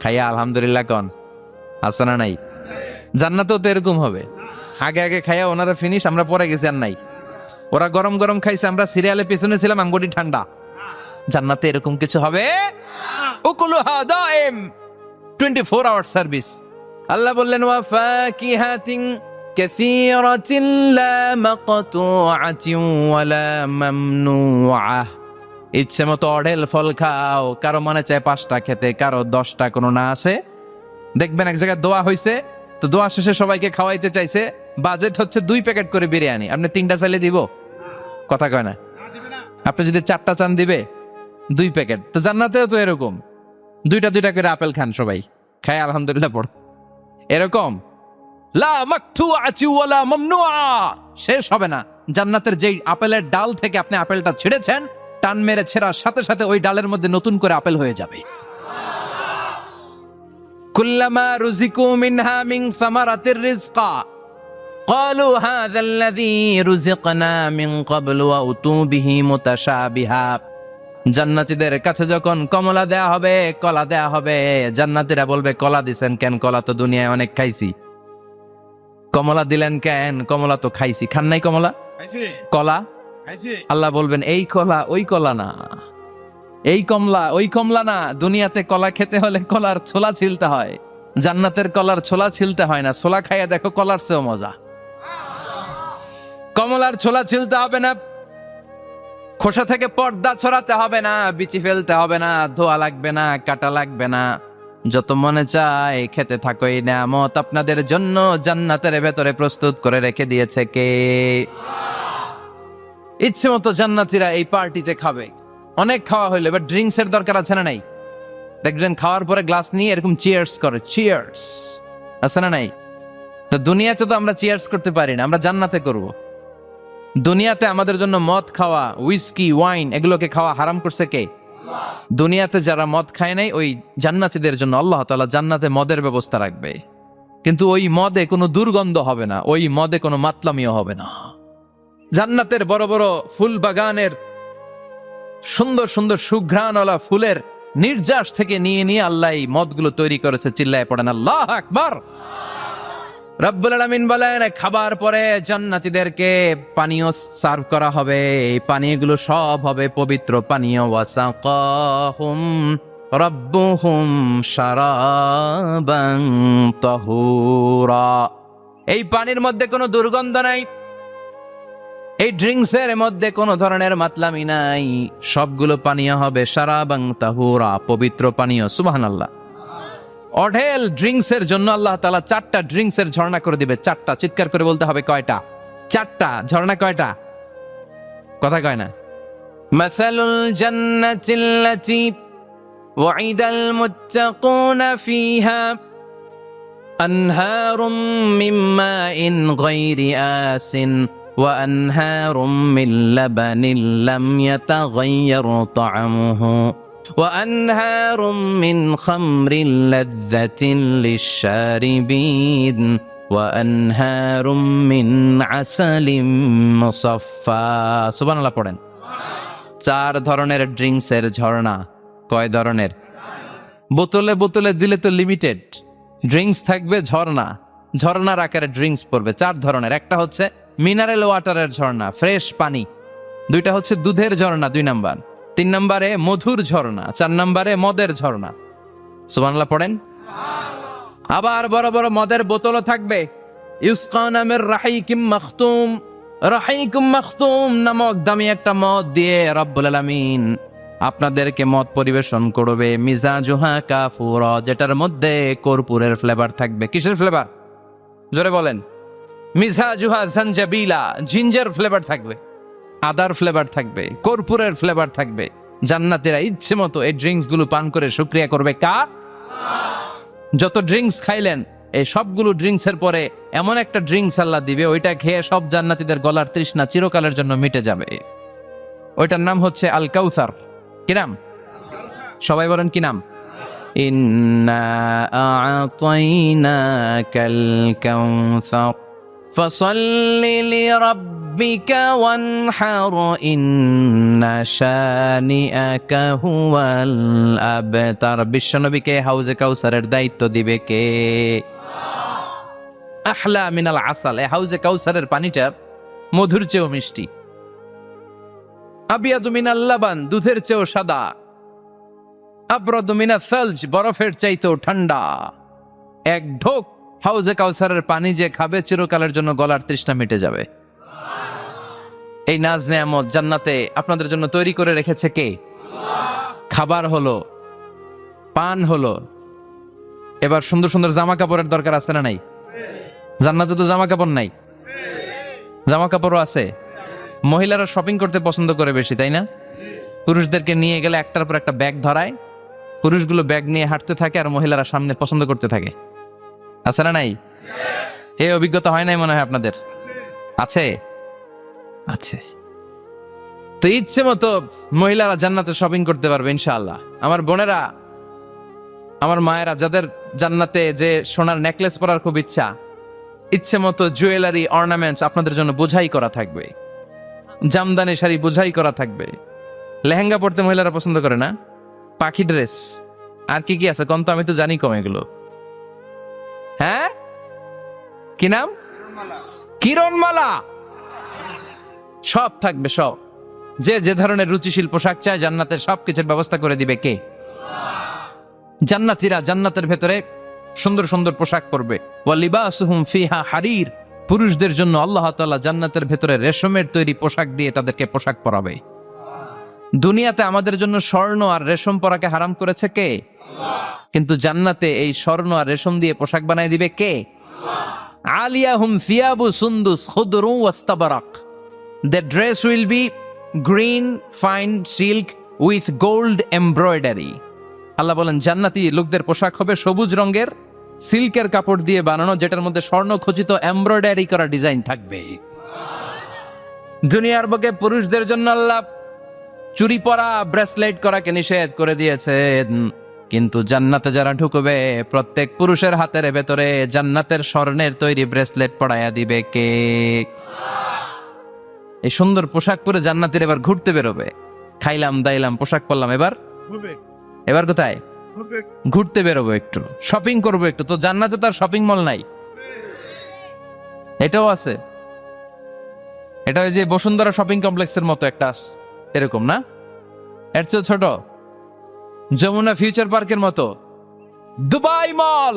খাইয়া আলহামদুলিল্লাহ কন। আছে না নাই? জান্নাতেও তো এরকম হবে। আগে আগে খাইয়া ওনারা ফিনিশ, আমরা পরে গেছি আর নাই। ওরা গরম গরম খাইছে, আমরা সিরিয়ালে পিছনে ছিলাম, আমগটি ঠান্ডা। জান্নাতে এরকম কিছু হবে? উকুলুহা দাইম, 24 আওয়ার সার্ভিস। আল্লাহ বললেন ওয়া ফাকিহাতিন কাসীরাতিন লা মাকতুআতিন ওয়ালা মামনুআহ। ইচ্ছে মতো অঢেল ফল খাও, কারো মনে চায় 5টা খেতে, কারো 10টা, কোনো না আছে। দেখবেন এক জায়গায় দোয়া হইছে, তো দোয়া শেষে সবাইকে খাওয়াইতে চাইছে, বাজেট হচ্ছে 2 প্যাকেট করে বিরিয়ানি, আপনি 3টা চাইলে দিব? কথা কয় না। আপনি যদি 4টা চান দিবে 2 প্যাকেট। তো জান্নাতেও তো এরকম, 2টা করে আপেল খান সবাই, খায় আলহামদুলিল্লাহ পড়। এরকম লা মাকতুআতি ওয়ালা মামনুআ, শেষ হবে না। জান্নাতের যেই আপেলের ডাল থেকে আপনি আপেলটা ছিঁড়েছেন, টান মেরে ছেঁড়ার সাথে সাথে ওই ডালের মধ্যে নতুন করে আপেল হয়ে যাবে। কুল্লামা রুজিকু মিনহা মিন সামারাতির রিজকা ক্বালু হাযাল্লাযী রুজিকনা মিন ক্বাবলু ওয়া উতু বিহি মুতাশাবিহা। জান্নাতীদের কাছে যখন কমলা দেয়া হবে, কলা দেয়া হবে, জান্নাতীরা বলবে কলা দিছেন কেন? কলা তো দুনিয়ায় অনেক খাইছি। কমলা দিলেন কেন? কমলা তো খাইছি। খান নাই কমলা? কলা? আল্লাহ বলবেন এই কলা ওই কলা না, এই কমলা ওই কমলা না। দুনিয়াতে কলা খেতে হলে কলার ছোলা ছিলতে হয়, জান্নাতের কলার ছোলা ছিলতে হয় না। ছোলা খাইয়া দেখো, কলার চেয়েও মজা। কমলার ছোলা ছিলতে হবে না, খোসা থেকে পর্দা ছড়াতে হবে না, বিচি ফেলতে হবে না, ধোয়া লাগবে না, কাটা লাগবে না। যত মনে চায় খেতে থাকো। এই নিয়ামত আপনাদের জন্য জান্নাতের ভেতরে প্রস্তুত করে রেখে দিয়েছে কে? ইচ্ছে মতো জান্নাতীরা এই পার্টিতে খাবে। অনেক খাওয়া হইলো, এবার ড্রিঙ্কস এর দরকার আছে না নাই? দেখবেন খাওয়ার পরে গ্লাস নিয়ে এরকম চিয়ার্স করে, চিয়ার্স, আছে না নাই? তো দুনিয়াতে তো আমরা চিয়ার্স করতে পারি না, আমরা জান্নাতে করব। দুনিয়াতে আমাদের জন্য মদ খাওয়া, উইস্কি, ওয়াইন এগুলোকে খাওয়া হারাম করছে কে? দুনিয়াতে যারা মদ খায় নাই, ওই জান্নাতীদের জন্য আল্লাহ তাআলা জান্নাতে মদের ব্যবস্থা রাখবে। কিন্তু ওই মদে কোনো দুর্গন্ধ হবে না, ওই মদে কোনো মাতলামিও হবে না। জান্নাতের বড় বড় ফুল বাগানের সুন্দর সুন্দর সুঘ্রাণওয়ালা ফুলের নির্যাস থেকে নিয়ে নিয়ে আল্লাহ এই মদগুলো তৈরি করেছে। চিল্লায় পড়েন আল্লাহু আকবার। রব্বুল আলামিন বলেন, খাবার পরে জান্নাতীদেরকে পানীয় সার্ভ করা হবে। এই পানীয়গুলো সব হবে পবিত্র পানীয়। ওয়াসাকাহুম রাব্বুহুম শারাবান তাহুরা। এই পানির মধ্যে কোনো দুর্গন্ধ নাই, এই ড্রিঙ্কসের মধ্যে কোনো ধরনের মাতলামি নাই। সবগুলো পানীয় হবে শারাবান তাহুরা, পবিত্র পানীয়। সুবহানাল্লাহ। অঢেল ড্রিঙ্কসের জন্য আল্লাহ তাআলা 4টা ড্রিঙ্কসের ঝর্ণা করে দিবে। 4টা, চিৎকার করে বলতে হবে কয়টা? 4টা। ঝর্ণা কয়টা? কথা কয় না। মাসালুল জান্নাতিল্লাতী ওয়াইদাল মুত্তাকুনা ফিহা আনহারুম মিন মাইন গায়রি আসিন ওয়া আনহারুম মিন লাবানিন লাম ইয়াতাগায়্যার তা'আমুহু وأنهار من خمر لذة للشاربين وأنهار من عسل مصفى সুবহান আল্লাহ পড়েন। 4 ধরনের ড্রিঙ্কসের ঝর্ণা। কয় ধরনের? বোতলে বোতলে দিলে তো লিমিটেড। ড্রিঙ্কস থাকবে ঝর্ণা, ঝর্ণার আকারে ড্রিঙ্কস পড়বে 4 ধরনের। একটা হচ্ছে মিনারেল ওয়াটারের ঝর্ণা, ফ্রেশ পানি। 2টা হচ্ছে দুধের ঝর্ণা, 2 নাম্বার। 3 নম্বরে মধুর ঝর্ণা, 4 নম্বরে মদের ঝর্ণা। সুবহানাল্লাহ পড়েন। আবার বড় বড় মদের বোতলও থাকবে। ইউসকানা মির রাহিকিম মাখতুম। রাহিকুম মাখতুম নামক দামি একটা মদ দিয়ে রব্বুল আলামিন আপনাদেরকে মদ পরিবেশন করবে। মিজাজুহা কাফুরা, যেটার মধ্যে কর্পূরের ফ্লেভার থাকবে। কিসের ফ্লেভার? জোরে বলেন। মিজাজুহা জানজাবিলা, জিঞ্জার ফ্লেভার থাকবে, আদার ফ্লেভার থাকবে, কর্পূরের ফ্লেভার থাকবে। জান্নাতীরা ইচ্ছে মতো এই ড্রিঙ্কস গুলো পান করে শুকরিয়া করবে কার? যত ড্রিঙ্কস খাইলেন, এই সবগুলো ড্রিঙ্কসের পরে এমন একটা ড্রিঙ্কস আল্লাহ দিবে, ওইটা খেয়ে সব জান্নাতীদের গলার তৃষ্ণা চিরকালের জন্য মিটে যাবে। ওইটার নাম হচ্ছে আল কাউসার। কি নাম? সবাই বলেন কি নাম? ইন্না আ'তাইনাকাল কাউসার ফাসাল্লি লিরাব্বিকা ওয়ানহার ইন্না শানিআকা হুয়াল আবতার। বিশ্বনবীকে হাউজে কাউসারের দায়িত্ব দিবে কে? আহলা মিনাল আসাল। এই হাউজে কাউসারের পানিটা মধুর চেয়েও মিষ্টি। আবিয়াদু মিনাল লাবান, দুধের চেয়েও সাদা। আবরাদু মিনাস সালজ, বরফের চাইতেও ঠান্ডা। এক ঢোক হাউজে কাউসারের পানি যে খাবে, চিরকালের জন্য গলার তৃষ্ণা মিটে যাবে। এই নাজ নেয়ামত জান্নাতে আপনাদের জন্য তৈরি করে রেখেছে কে? খাবার হলো, পান হলো, এবার সুন্দর সুন্দর জামা কাপড়ের দরকার আছে না নাই? জান্নাতে তো জামা কাপড় নাই, জামা কাপড়ও আছে। মহিলারা শপিং করতে পছন্দ করে বেশি, তাই না? পুরুষদেরকে নিয়ে গেলে একটার পর একটা ব্যাগ ধরায়, পুরুষগুলো ব্যাগ নিয়ে হাঁটতে থাকে আর মহিলারা সামনে পছন্দ করতে থাকে। আছে না নাই? এই অভিজ্ঞতা হয় নাই মনে হয় আপনাদের? আছে? আছে। তো ইচ্ছে মতো মহিলারা জান্নাতে শপিং করতে পারবে ইনশাআল্লাহ। আমার বোনেরা, আমার মায়েরা, যাদের জান্নাতে যে সোনার নেকলেস পরার খুব ইচ্ছা, ইচ্ছে মতো জুয়েলারি অর্নামেন্টস আপনাদের জন্য বোঝাই করা থাকবে। জামদানি শাড়ি বোঝাই করা থাকবে। লেহেঙ্গা পরতে মহিলারা পছন্দ করে না? পাখি ড্রেস, আর কি কি আছে কম তো, আমি তো জানি কম এগুলো। হ্যাঁ, কি নাম? কিরণমালা সব থাকবে, সব। যে যে ধরনের রুচিশীল পোশাক চায় জান্নাতের সবকিছুর ব্যবস্থা করে দিবে কে? জান্নাতীরা জান্নাতের ভেতরে সুন্দর সুন্দর পোশাক পরবে। ওয়া লিবাসুহুম ফিহা হারির, পুরুষদের জন্য আল্লাহ তাআলা জান্নাতের ভেতরে রেশমের তৈরি পোশাক দিয়ে তাদেরকে পোশাক পরাবে। দুনিয়াতে আমাদের জন্য স্বর্ণ আর রেশম পরাকে হারাম করেছে কে? কিন্তু জান্নাতে এই স্বর্ণ আর রেশম দিয়ে পোশাক বানায় দিবে কে? আলিয়াহুম সিয়াবু সুন্দুস খুদরু ওয়াস্তাবারাক, the dress will be green fine silk with gold embroidery। আল্লাহ বলেন জান্নাতি লোকদের পোশাক হবে সবুজ রঙের সিল্কের কাপড় দিয়ে বানানো, যেটার মধ্যে স্বর্ণ খচিত এমব্রয়ডারি করা ডিজাইন থাকবে। দুনিয়ার বুকে পুরুষদের জন্য আল্লাহ চুরি পরা ব্রেসলেট করাকে নিষেধ করে দিয়েছেন, কিন্তু জান্নাতে যারা ঢুকবে প্রত্যেক পুরুষের হাতের ভেতরে জান্নাতের স্বর্ণের তৈরি ব্রেসলেট পরাইয়া দিবে কে? এই সুন্দর পোশাক পরে জান্নাতের এবার ঘুরতে বেরোবে। খাইলাম দাইলাম পোশাক পরলাম, এবার কোথায়? ঘুরতে বেরোবো, একটু শপিং করবো একটু। তো জান্নাতে তার শপিং মল নাই? এটাও আছে। এটা ওই যে বসুন্ধরা শপিং কমপ্লেক্সের মতো একটা এরকম না, এর চেয়ে ছোট, যমুনা ফিউচার পার্কের মতো। দুবাই মল,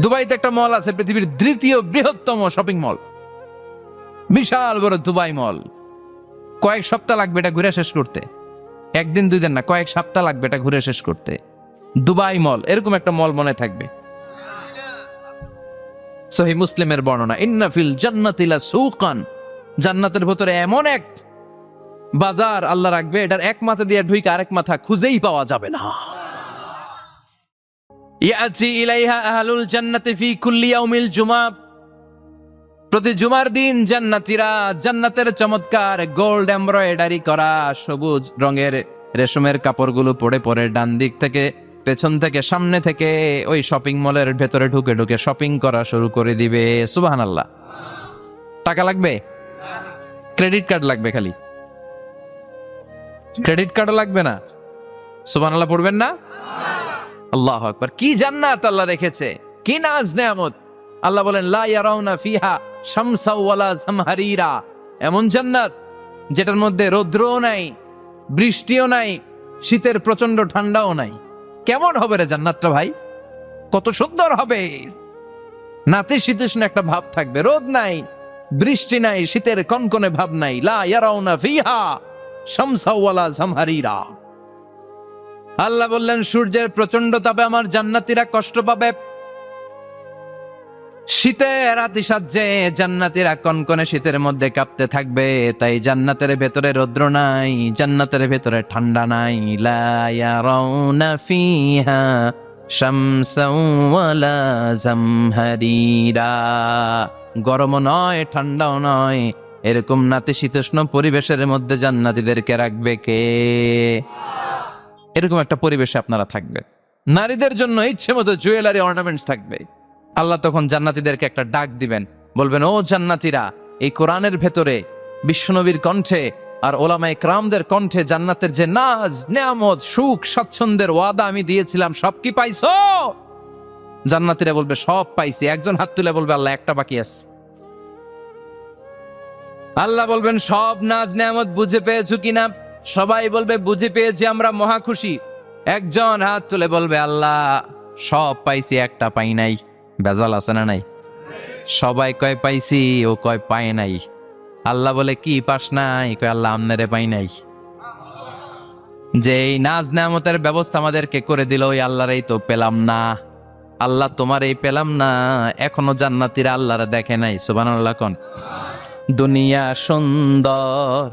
দুবাইতে একটা মল আছে, পৃথিবীর দ্বিতীয় বৃহত্তম শপিং মল, বিশাল বড় দুবাই মল। কয়েক সপ্তাহ লাগবে এটা ঘুরে শেষ করতে, একদিন দুই দিন না, কয়েক সপ্তাহ লাগবে এটা ঘুরে শেষ করতে। দুবাই মল, এরকম একটা মল মনে থাকবে। সহিহ মুসলিমের বর্ণনা, ইন্না ফিল জান্নাতি লাসুকান, জান্নাতের ভিতরে এমন এক বাজার আল্লাহ রাখবে, এটার এক মাথা দিয়ে ঢুকে আরেক মাথা খুঁজেই পাওয়া যাবে না। ইয়াতি ইলাইহা আহলুল জান্নাতি ফি কুল্লি ইয়াউমিল জুমআ, প্রতি জুমার দিন জান্নাতীরা জান্নাতের চমৎকার গোল্ড এমব্রয়ডারি করা সবুজ রঙের রেশমের কাপড়গুলো পরে পরে ডান দিক থেকে পেছন থেকে সামনে থেকে ওই শপিং মলের ভেতরে ঢুকে ঢুকে শপিং করা শুরু করে দিবে। সুবহানাল্লাহ। টাকা লাগবে? ক্রেডিট কার্ড লাগবে, খালি ক্রেডিট কার্ডও লাগবে না। সুবহানাল্লাহ পড়বেন না? আল্লাহু আকবার। কি জান্নাত আল্লাহ রেখেছে, কি নাজ নেয়ামত। আল্লাহ বলেন লা ইয়ারাউনা ফিহা শামসা ওয়ালা জামহারিরা, এমন জান্নাত যেটার মধ্যে রৌদ্রও নাই, বৃষ্টিও নাই, শীতের প্রচন্ড ঠান্ডাও নাই। কেমন হবে রে জান্নাতটা ভাই, কত সুন্দর হবে। নাতিশীতোষ্ণ একটা ভাব থাকবে, রোদ নাই, বৃষ্টি নাই, শীতের কনকনে ভাব নাই। লা ইয়ারাউনা ফিহা শামসা ওয়ালা জামহারিরা। আল্লাহ বললেন সূর্যের প্রচন্ড তাপে আমার জান্নাতীরা কষ্ট পাবে, শীতের আতিশয্যে জান্নাতীরা কনকনে শীতের মধ্যে কাঁপতে থাকবে। তাই জান্নাতের ভেতরে রৌদ্র নাই, জান্নাতের ভেতরে ঠান্ডা নাই। লা ইয়ারাউনা ফিহা শামসাও ওয়ালা জামহারিরা, গরমও নয় ঠান্ডাও নয়, এরকম নাতিশীতোষ্ণ পরিবেশের মধ্যে জান্নাতীদেরকে রাখবে কে? এরকম একটা পরিবেশে আপনারা থাকবেন। নারীদের জন্য ইচ্ছে মতো জুয়েলারি অর্নামেন্টস থাকবে। আল্লাহ তখন জান্নাতীদেরকে একটা ডাক দিবেন, বলবেন ও জান্নাতীরা, এই কোরআনের ভেতরে বিশ্বনবীর কণ্ঠে আর ওলামায়ে কেরামদের কণ্ঠে জান্নাতের যে নাজ নেয়ামত সুখ স্বাচ্ছন্দ্যের ওয়াদা আমি দিয়েছিলাম, সব কি পাইছো? জান্নাতীরা বলবে সব পাইছি। একজন হাত তুলে বলবে আল্লাহ একটা বাকি আছে। আল্লাহ বলবেন সব নাজ নেয়ামত বুঝে পেয়েছো কিনা? সবাই বলবে বুঝে পেয়েছি, আমরা মহা খুশি। একজন হাত তুলে বলবে আল্লাহ সব পাইছি, একটা পাই নাই। বেজাল আছে না নাই? সবাই কয় পাইছি, ও কয় পাই নাই। আল্লাহ বলে কি পাস নাই? কয় আল্লাহ আমনেরে পাই নাই। যে এই নাজ নেয়ামতের ব্যবস্থা আমাদেরকে করে দিল, ওই আল্লাহরই তো পেলাম না। আল্লাহ তোমার এই পেলাম না, এখনো জান্নাতীরা আল্লাহরে দেখে নাই। সুবহানাল্লাহ কোন। দুনিয়া সুন্দর,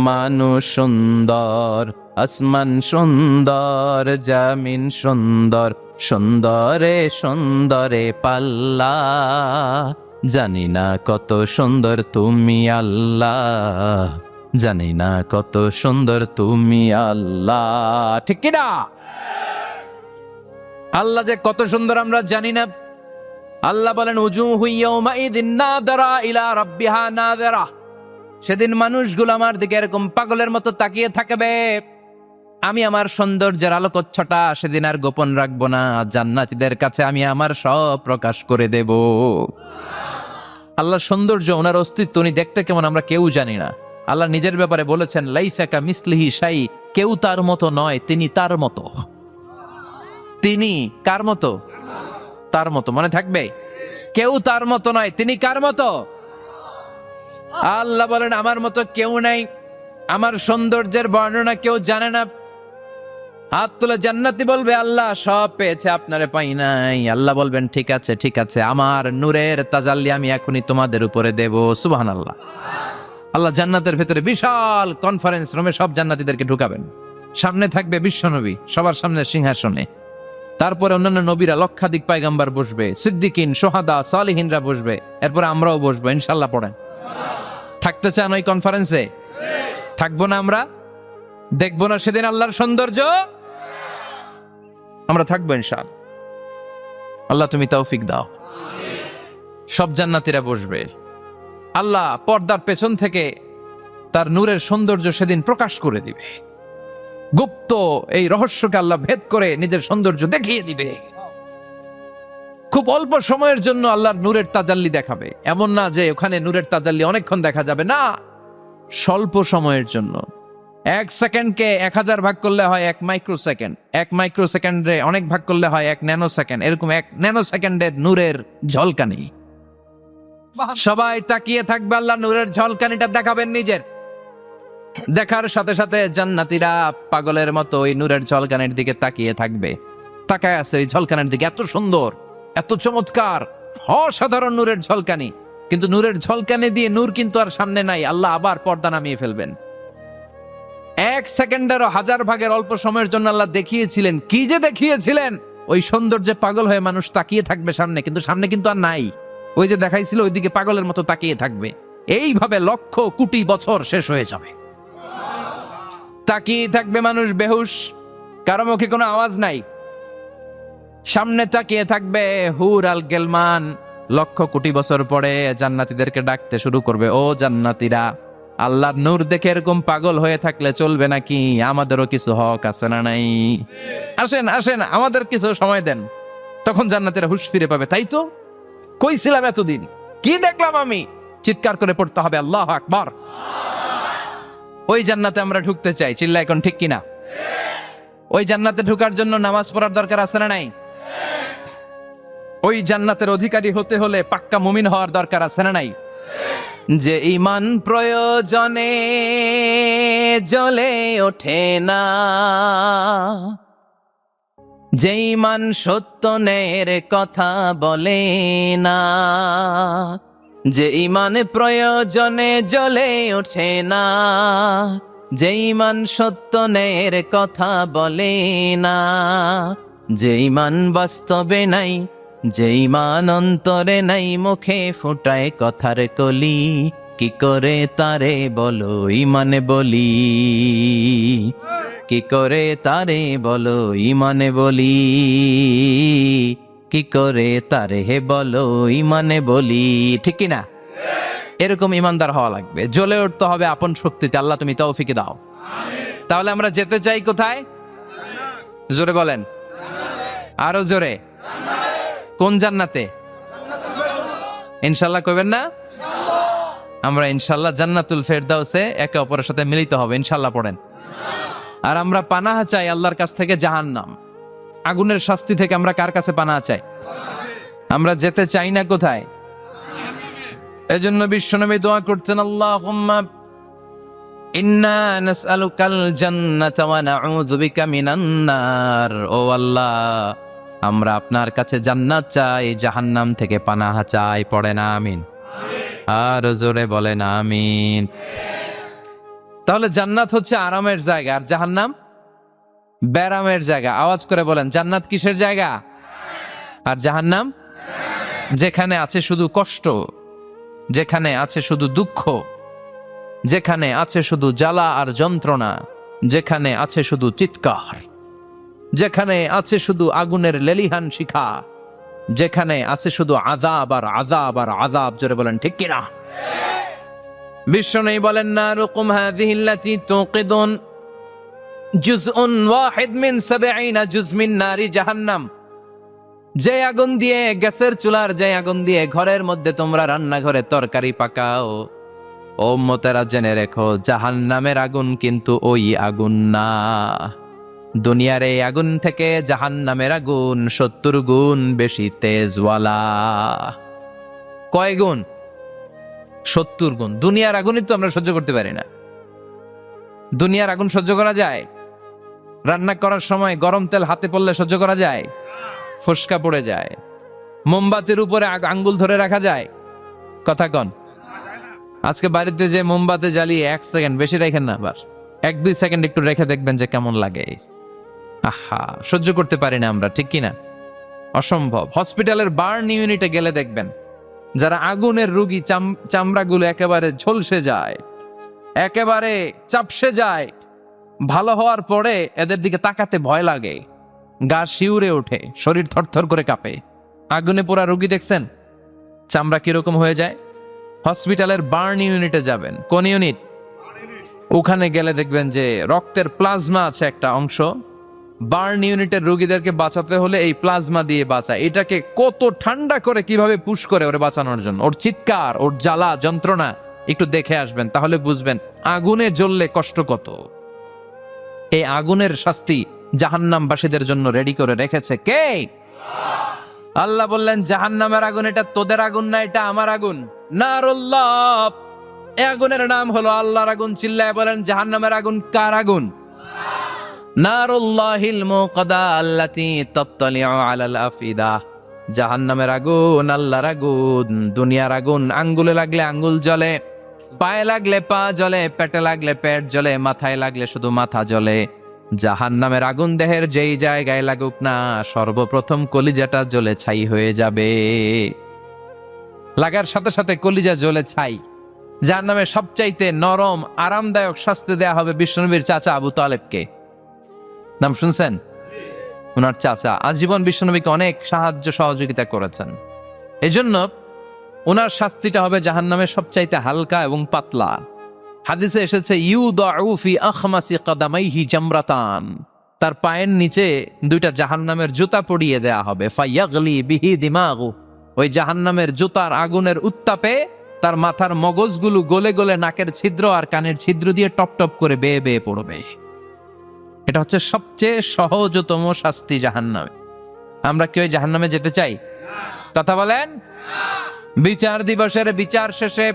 মানুষ সুন্দর, আসমান সুন্দর, জামিন সুন্দর, সুন্দরে সুন্দরে পাল্লা, জানি না কত সুন্দর তুমি আল্লাহ, জানি না কত সুন্দর তুমি আল্লাহ। ঠিক কিনা? আল্লাহ যে কত সুন্দর আমরা জানি না। আল্লাহ বলেন উজুহু ইয়াউমাইযিন নাযিরা ইলা রাব্বিহা নাযিরা, সেদিন মানুষগুলো আমার দিকে এরকম পাগলের মতো তাকিয়ে থাকবে। আমি আমার সৌন্দর্যের আলোকচ্ছটা সেদিন আর গোপন রাখবো না, জান্নাতীদের কাছে আমি আমার সব প্রকাশ করে দেব। আল্লাহর সৌন্দর্য, ওনার অস্তিত্ব, উনি দেখতে কেমন আমরা কেউ জানি না। আল্লাহ নিজের ব্যাপারে বলেছেন, লাইসা কামিসলিহি শাই, কেউ তার মতো নয়, তিনি তার মতো। তিনি কার মতো? তার মতো। মনে থাকবে, কেউ তার মতো নয়, তিনি কার মতো? আল্লাহ বলেন, আমার মতো কেউ নাই, আমার সৌন্দর্যের বর্ণনা কেউ জানে না। হাত তুলে জান্নাতি বলবে, আল্লাহ সব পেয়েছে, আপনারে পাই নাই। আল্লাহ বলবেন, ঠিক আছে ঠিক আছে, আমার নূরের তাজাল্লি আমি এখনই তোমাদের উপরে দেব। সুবহানাল্লাহ। আল্লাহ জান্নাতের ভেতরে বিশাল কনফারেন্স রুমে সব জান্নাতীদেরকে ঢুকাবেন। সামনে থাকবে বিশ্বনবী, সবার সামনে সিংহাসনে। তারপরে অন্যান্য নবীরা, লক্ষাধিক পয়গম্বর বসবে, সিদ্দিকিন, সোহাদা, সালিহিনরা বসবে। এরপরে আমরাও বসবো ইনশাল্লাহ। পড়েন, থাকতে চান ওই কনফারেন্সে? থাকবো না আমরা? দেখবো না সেদিন আল্লাহর সৌন্দর্য? আমরা থাকবো ইনশাআল্লাহ। আল্লাহ তুমি তৌফিক দাও। সব জান্নাতীরা বসবে। আল্লাহ পর্দার পেছন থেকে তার নূরের সৌন্দর্য সেদিন প্রকাশ করে দিবে। গুপ্ত এই রহস্যকে আল্লাহ ভেদ করে নিজের সৌন্দর্য দেখিয়ে দিবে। খুব অল্প সময়ের জন্য আল্লাহর নূরের তাজাল্লি দেখাবে। এমন না যে ওখানে নূরের তাজাল্লি অনেকক্ষণ দেখা যাবে, না, স্বল্প সময়ের জন্য। 1 সেকেন্ডকে 1000 ভাগ করলে হয় 1 মাইক্রোসেকেন্ড, 1 মাইক্রোসেকেন্ডে অনেক ভাগ করলে হয় 1 ন্যানো সেকেন্ড। এরকম 1 ন্যানো সেকেন্ডের নূরের ঝলকানি। সবাই তাকিয়ে থাকবে, আল্লাহ নূরের ঝলকানিটা দেখাবেন নিজের। দেখার সাথে সাথে জান্নাতীরা পাগলের মতো ওই নূরের ঝলকানির দিকে তাকিয়ে থাকবে। তাকায় আছে ওই ঝলকানির দিকে, এত সুন্দর, এত চমৎকার, অসাধারণ নূরের ঝলকানি। কিন্তু নূরের ঝলকানি দিয়ে নূর কিন্তু আর সামনে নাই। আল্লাহ আবার পর্দা নামিয়ে ফেলবেন। 1 সেকেন্ডেরও 1000 ভাগের অল্প সময়ের জন্য আল্লাহ দেখিয়েছিলেন। কি যে দেখিয়েছিলেন! ওই সৌন্দর্যে পাগল হয়ে মানুষ তাকিয়ে থাকবে সামনে, কিন্তু সামনে কিন্তু আর নাই। ওই যে দেখাইছিল ওইদিকে পাগলের মতো তাকিয়ে থাকবে। এইভাবে লক্ষ কোটি বছর শেষ হয়ে যাবে। তাকিয়ে থাকবে মানুষ বেহুশ, কারো মুখে কোনো আওয়াজ নাই। সামনে তাকিয়ে থাকবে হুর আল গেলমান। লক্ষ কোটি বছর পরে জান্নাতীদেরকে ডাকতে শুরু করবে, ও জান্নাতীরা, আল্লাহর নূর দেখে এরকম পাগল হয়ে থাকলে চলবে নাকি? আমাদেরও কিছু হক আছে না নাই? আসেন আসেন, আমাদের কিছু সময় দেন। তখন জান্নাতীরা হুঁশ ফিরে পাবে, তাই তো কই ছিলাম এতদিন, কি দেখলাম আমি? চিৎকার করে পড়তে হবে, আল্লাহু আকবার। ওই জান্নাতে আমরা ঢুকতে চাই, চিল্লা এখন ঠিক কিনা? ওই জান্নাতে ঢোকার জন্য নামাজ পড়ার দরকার আছে না নাই? ওই জান্নাতের অধিকারী হতে হলে পাক্কা মুমিন হওয়ার দরকার আছে না নাই? যে ঈমান প্রয়োজনে জ্বলে ওঠে না, যে ঈমান সত্য ন্যায়ের কথা বলে না, যে ঈমান প্রয়োজনে জ্বলে ওঠে না, যে ঈমান সত্য ন্যায়ের কথা বলে না, যে ঈমান বাস্তবে নাই, যে ঈমান অন্তরে নাই, মুখে ফুটায় কথার কলি, কি করে তারে বলো ঈমানে বলি, কি করে তারে বলো ঈমানে বলি, কি করে তারে হে বলো ঈমানে বলি। ঠিক কি না? এরকম ঈমানদার হওয়া লাগবে। জ্বলে উঠতে হবে আপন শক্তিতে। আল্লাহ তুমি তৌফিক দাও। তাহলে আমরা যেতে চাই কোথায়? জোরে বলেন, আরো জোরে। কোন জান্নাতে? ইনশাল্লাহ কইবেন না? আমরা ইনশাল্লাহ জান্নাতুল ফেরদাউসে একে অপরের সাথে মিলিত হবে ইনশাল্লাহ। পড়েন। আর আমরা পানাহ চাই আল্লাহর কাছ থেকে জাহান্নাম, আগুনের শাস্তি থেকে। আমরা কার কাছে পানাহ চাই? আমরা যেতে চাই না কোথায়? এজন্য বিশ্বনবী দোয়া করতেন, আল্লাহুম্মা ইন্না নাসআলুকাল জান্নাতা ওয়া নাউযু বিকা মিনান নার। ও আল্লাহ, আমরা আপনার কাছে জান্নাত চাই, জাহান্নাম থেকে পানাহ চাই। পড়েন আমিন। আর জোরে বলেন আমিন। তাহলে জান্নাত হচ্ছে আরামের জায়গা, আর জাহান্নাম ব্যারামের জায়গা। আওয়াজ করে বলেন, জান্নাত কিসের জায়গা আর জাহান্নাম? যেখানে আছে শুধু কষ্ট, যেখানে আছে শুধু দুঃখ, যেখানে আছে শুধু জ্বালা আর যন্ত্রণা, যেখানে আছে শুধু চিৎকার, যেখানে আছে শুধু আগুনের লেলিহান শিখা, যেখানে আছে শুধু আযাব আর আযাব আর আযাব। জোরে বলেন ঠিক কিনা? বিশ্বনবী বলেন, নারুকুম হাযিহিল্লাতী তুকিদুন জুজউন ওয়াহিদ মিন 70 জুজ মিন নারি জাহান্নাম। যে আগুন দিয়ে, গ্যাসের চুলার যে আগুন দিয়ে ঘরের মধ্যে তোমরা রান্নাঘরে তরকারি পাকাও, ও উম্মতেরা জেনে রেখো, জাহান্নামের আগুন কিন্তু ওই আগুন না। দুনিয়ার এই আগুন থেকে জাহান্নামের আগুন 70 গুণ বেশি তেজওয়ালা। কয় গুণ? 70 গুণ। দুনিয়ার আগুনই তো আমরা সহ্য করতে পারি না। দুনিয়ার আগুন সহ্য করা যায়? রান্না করার সময় গরম তেল হাতে পড়লে সহ্য করা যায়? ফোসকা পড়ে যায়। মোমবাতির উপরে আঙ্গুল ধরে রাখা যায়? কথা কন। আজকে বাড়িতে যে মোমবাতি জ্বালিয়ে 1 সেকেন্ড বেশি রাখেন না, আবার 1-2 সেকেন্ড একটু রেখে দেখবেন যে কেমন লাগে। আহা, সহ্য করতে পারি না আমরা, ঠিক কিনা? অসম্ভব। হসপিটালের বার্ন ইউনিটে গেলে দেখবেন যারা আগুনের রোগী, চামড়াগুলো একেবারে ঝলসে যায়, একেবারে চাপসে যায়। ভালো হওয়ার পরে এদের দিকে তাকাতে ভয় লাগে, গা শিউরে ওঠে, শরীর থরথর করে কাঁপে। আগুনে পোড়া রোগী দেখছেন চামড়া কিরকম হয়ে যায়? হসপিটালের বার্ন ইউনিটে যাবেন। কোন ইউনিট? ওখানে গেলে দেখবেন যে রক্তের প্লাজমা আছে একটা অংশ। বার্ন ইউনিটের রোগীদেরকে বাঁচাতে হলে এই প্লাজমা দিয়ে বাঁচায়। এটাকে কত ঠান্ডা করে কিভাবে পুশ করে ওরে বাঁচানোর জন্য, ওর চিৎকার, ওর জ্বালা যন্ত্রণা একটু দেখে আসবেন, তাহলে বুঝবেন আগুনে জ্বললে কষ্ট কত। এই আগুনের শাস্তি জাহান্নামবাসীদের জন্য রেডি করে রেখেছে কে? আল্লাহ বললেন জাহান্নামের আগুন এটা তোদের আগুন না, এটা আমার আগুন। নারুল্লাহ, এই আগুনের নাম হলো আল্লাহর আগুন। চিল্লায় বলেন জাহান্নামের আগুন কার আগুন? নারুল্লাহিল মুকাদা আল্লাতী তাত্তালিউ আলাল আফিদা। জাহান্নামের আগুন আল্লাহর আগুন। দুনিয়ার আগুন আঙ্গুলে লাগলে আঙ্গুল জ্বলে, পায়ে লাগলে পা জ্বলে, পেটে লাগলে পেট জ্বলে, মাথায় লাগলে শুধু মাথা জ্বলে। জাহান্নামের আগুন দেহের যেই জায়গায় লাগুক না, সর্বপ্রথম কলিজাটা জ্বলে ছাই হয়ে যাবে। লাগার সাথে সাথে কলিজা জ্বলে ছাই। জাহান্নামের সবচাইতে নরম আরামদায়ক শাস্তি দেয়া হবে বিশ্বনবীর চাচা আবু তালেবকে। নাম শুনছেন? ওনার চাচা আজীবন বিশ্বনবীকে অনেক সাহায্য সহযোগিতা করেছেন। এজন্য ওনার শাস্তিটা হবে জাহান্নামের সবচাইতে হালকা এবং পাতলা। হাদিসে এসেছে ইউদাউ ফি আখমাসি কাদামাইহি জামরাতান, তার পায়ের নিচে 2টা জাহান্নামের জুতা পরিয়ে দেয়া হবে। ফায়াগলি বিহি দিমাগু, ওই জাহান্নামের জুতার আগুনের উত্তাপে তার মাথার মগজগুলো গলে গলে নাকের ছিদ্র আর কানের ছিদ্র দিয়ে টপ টপ করে বেয়ে বেয়ে পড়বে। এটা হচ্ছে সবচেয়ে সহজতম শাস্তি জাহান্নামে। আমরা কি ওই জাহান্নামে যেতে চাই? কথা বলেন। বিচার দিবসের বিচার শেষে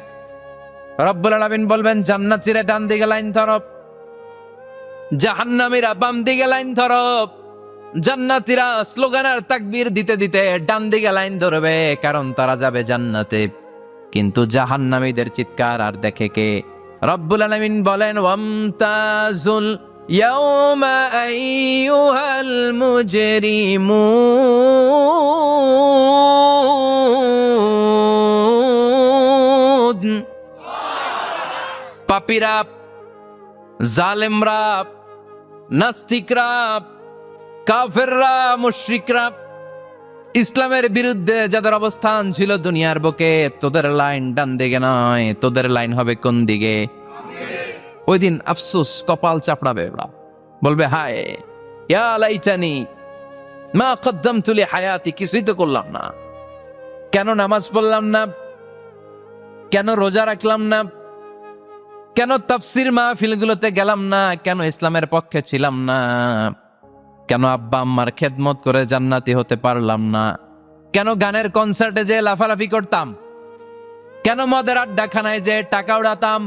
রব্বুল আলামিন বলবেন জান্নাতীরা ডান দিকে লাইন ধরো, জাহান্নামীরা বাম দিকে লাইন ধরো। জান্নাতীরা স্লোগান আর তাকবীর দিতে দিতে ডান দিকে লাইন ধরবে, কারণ তারা যাবে জান্নাতে। কিন্তু জাহান্নামীদের চিৎকার আর দেখে কে? রব্বুল আলামিন বলেন ওয়ামতাজুল ইয়াউমা আইয়ুহাল মুজরিমুন। পাপীরা, জালেমরা, নাস্তিকরা, কাফেররা, মুশরিকরা, ইসলামের বিরুদ্ধে যাদের অবস্থান ছিল দুনিয়ার বুকে, তোদের লাইন ডান দিকে নয়, তোদের লাইন হবে কোন দিকে? ওই দিন আফসোস, কপাল চাপড়াবে ওরা, বলবে হায় ইয়া লাইতানি মা কদ্দামতু লি হায়াতি, কিছুই তো করলাম না। কেন নামাজ পড়লাম না? কেন রোজা রাখলাম না? কেন তাফসির মাহফিলগুলোতে গেলাম না? কেন ইসলামের পক্ষে ছিলাম না? কেন আব্বা আম্মার খেদমত করে জান্নাতি হতে পারলাম না? কেন গানের কনসার্টে যে লাফালাফি করতাম? কেন মদের আড্ডাখানায় যে টাকা উড়াতাম?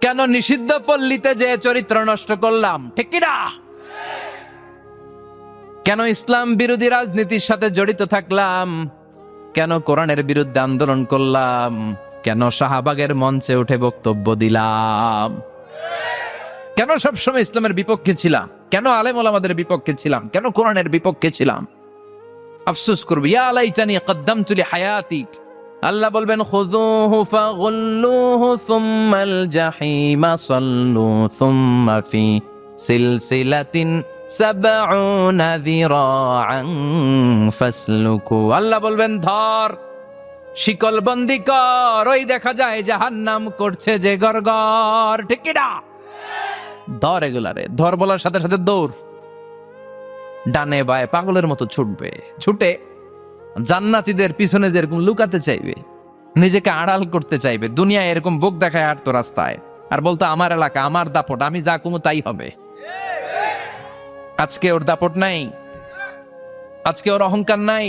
কেন নিষিদ্ধ পল্লীতে যে চরিত্র নষ্ট করলাম? ঠিক কি না? কেন ইসলাম বিরোধী রাজনীতির সাথে জড়িত থাকলাম? কেন কোরআনের বিরুদ্ধে আন্দোলন করলাম? কেন শাহবাগের মঞ্চে উঠে বক্তব্য দিলাম? কেন সবসময় ইসলামের বিপক্ষে ছিলাম? কেন আলেম ওলামাদের বিপক্ষে ছিলাম? কেন কোরআনের বিপক্ষে ছিলাম? আফসোস করবি, ইয়া লাইতানি কদ্দামতু লি হায়াতি। আল্লাহ বলবেন খুযুহু ফাগুল্লুহু সুম্মাল জাহিমা সাল্লু সুম্মা ফি সিলসিলাতিন সাবউনা যিরাআন ফাসলুকু। আল্লাহ বলবেন ধর, শিকল বন্দি কর, ওই দেখা যায় জাহান্নাম করছে যে গরগর। ঠিক কি না? ধর এগুলারে, ধর বলার সাথে সাথে দৌড়। ডানে বায়ে পাগলের মতো ছুটবে, ছুটে জান্নাতীদের পিছনে যেরকম লুকাতে চাইবে, নিজেকে আড়াল করতে চাইবে, দুনিয়ায় এরকম বুক দেখায় হাঁটতো রাস্তায় আর বলতো আমার এলাকা, আমার দাপট, আমি যা কমু তাই হবে। আজকে ওর দাপট নাই, আজকে ওর অহংকার নাই,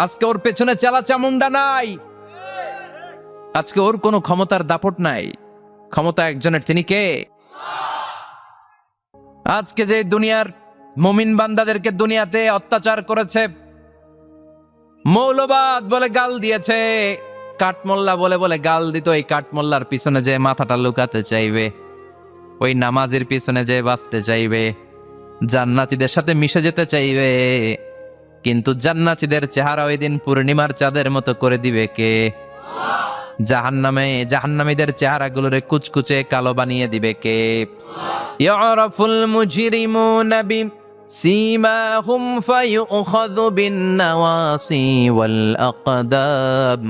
আজকে ওর পেছনে চালা চামুন্ডা নাই, আজকে ওর কোনো ক্ষমতার দাপট নাই। ক্ষমতা একজনের, তিনি কে? আজকে যে দুনিয়ার মুমিন বান্দাদেরকে দুনিয়াতে অত্যাচার করেছে, মৌলবাদ বলে গাল দিয়েছে, কাঠমোল্লা বলে বলে গাল দিত, এই কাঠমোল্লার পিছনে যে মাথাটা লুকাতে চাইবে, ওই নামাজের পিছনে যে বাঁচতে চাইবে, জান্নাতীদের সাথে মিশে যেতে চাইবে, কিন্তু জান্নাতীদের চেহারা ওই দিন পূর্ণিমার চাঁদের মতো করে দিবে কে? জাহান্নামীদের চেহারাগুলোরে কুচকুচে কালো বানিয়ে দিবে কে? ইয়ারাফুল মুজরিমুনা বিসীমাহুম ফায়ুখাযু বিন-নাওয়াসি ওয়াল আকদাম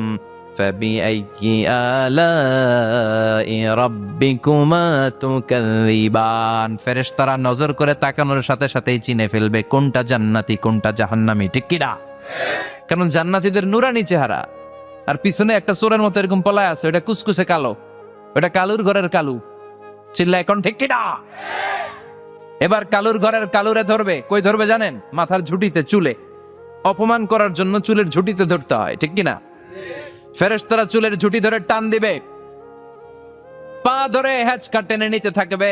ফাবিআইয়ি আলাই রাব্বিকুমা তুকাযযিবান। ফেরেশতারা নজর করে তাকানোর সাথে সাথেই চিনে ফেলবে কোনটা জান্নাতি কোনটা জাহান্নামী, ঠিক কি না? কারণ জান্নাতীদের নুরানি চেহারা, আর পিছনে একটা চোরের মতো এরকম পলায় আছে, ওটা কুচকুচে কালো, ওটা কালুর ঘরের কালু। চিল্লা এখন ঠিক কিনা? এবার কালুর ঘরের কালুরে ধরবে, কই ধরবে জানেন? মাথার ঝুঁটিতে, চুলে। অপমান করার জন্য চুলের ঝুঁটিতে ধরতে হয়, ঠিক কিনা? ফেরেশতারা চুলের ঝুঁটি ধরে টান দিবে, পা ধরে হ্যাচকা টেনে নিতে থাকবে।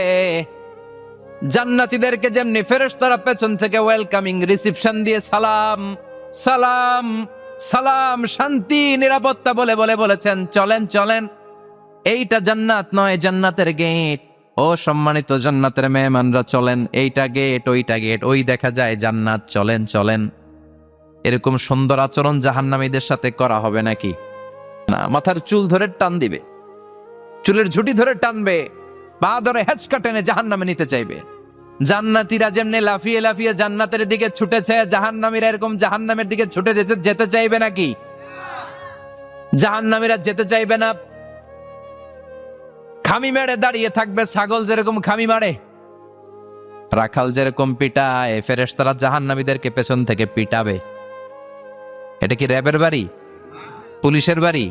জান্নাতীদেরকে যেমনি ফেরেশতারা পেছন থেকে ওয়েলকামিং রিসিপশন দিয়ে সালাম সালাম সালাম, শান্তি নিরাপত্তা বলে বলে বলেছেন চলেন চলেন, এইটা জান্নাত নয়, জান্নাতের গেট। ও সম্মানিত জান্নাতের মেহমানরা চলেন, এইটা গেট, ওইটা গেট, ওই দেখা যায় জান্নাত, চলেন চলেন। এরকম সুন্দর আচরণ জাহান্নামীদের সাথে করা হবে নাকি? না, মাথার চুল ধরে টান দিবে, চুলের ঝুঁটি ধরে টানবে, পা ধরে হেঁচকা টেনে জাহান্নামে নিতে চাইবে। জান্নাতীরা যেমনি লাফিয়ে লাফিয়ে জান্নাতের দিকে ছুটেছে, জাহান্নামীরা এরকম জাহান্নামের দিকে ছুটে যেতে চাইবে নাকি? জাহান্নামীরা যেতে চাইবে না, খামি মেরে দাঁড়িয়ে থাকবে। ছাগল যেরকম খামি মারে, রাখাল যেরকম পিটায়, ফেরেশতারা জাহান্নামীদেরকে পেছন থেকে পিটাবে। এটা কি র্যাবের বাড়ি, পুলিশের বাড়ি?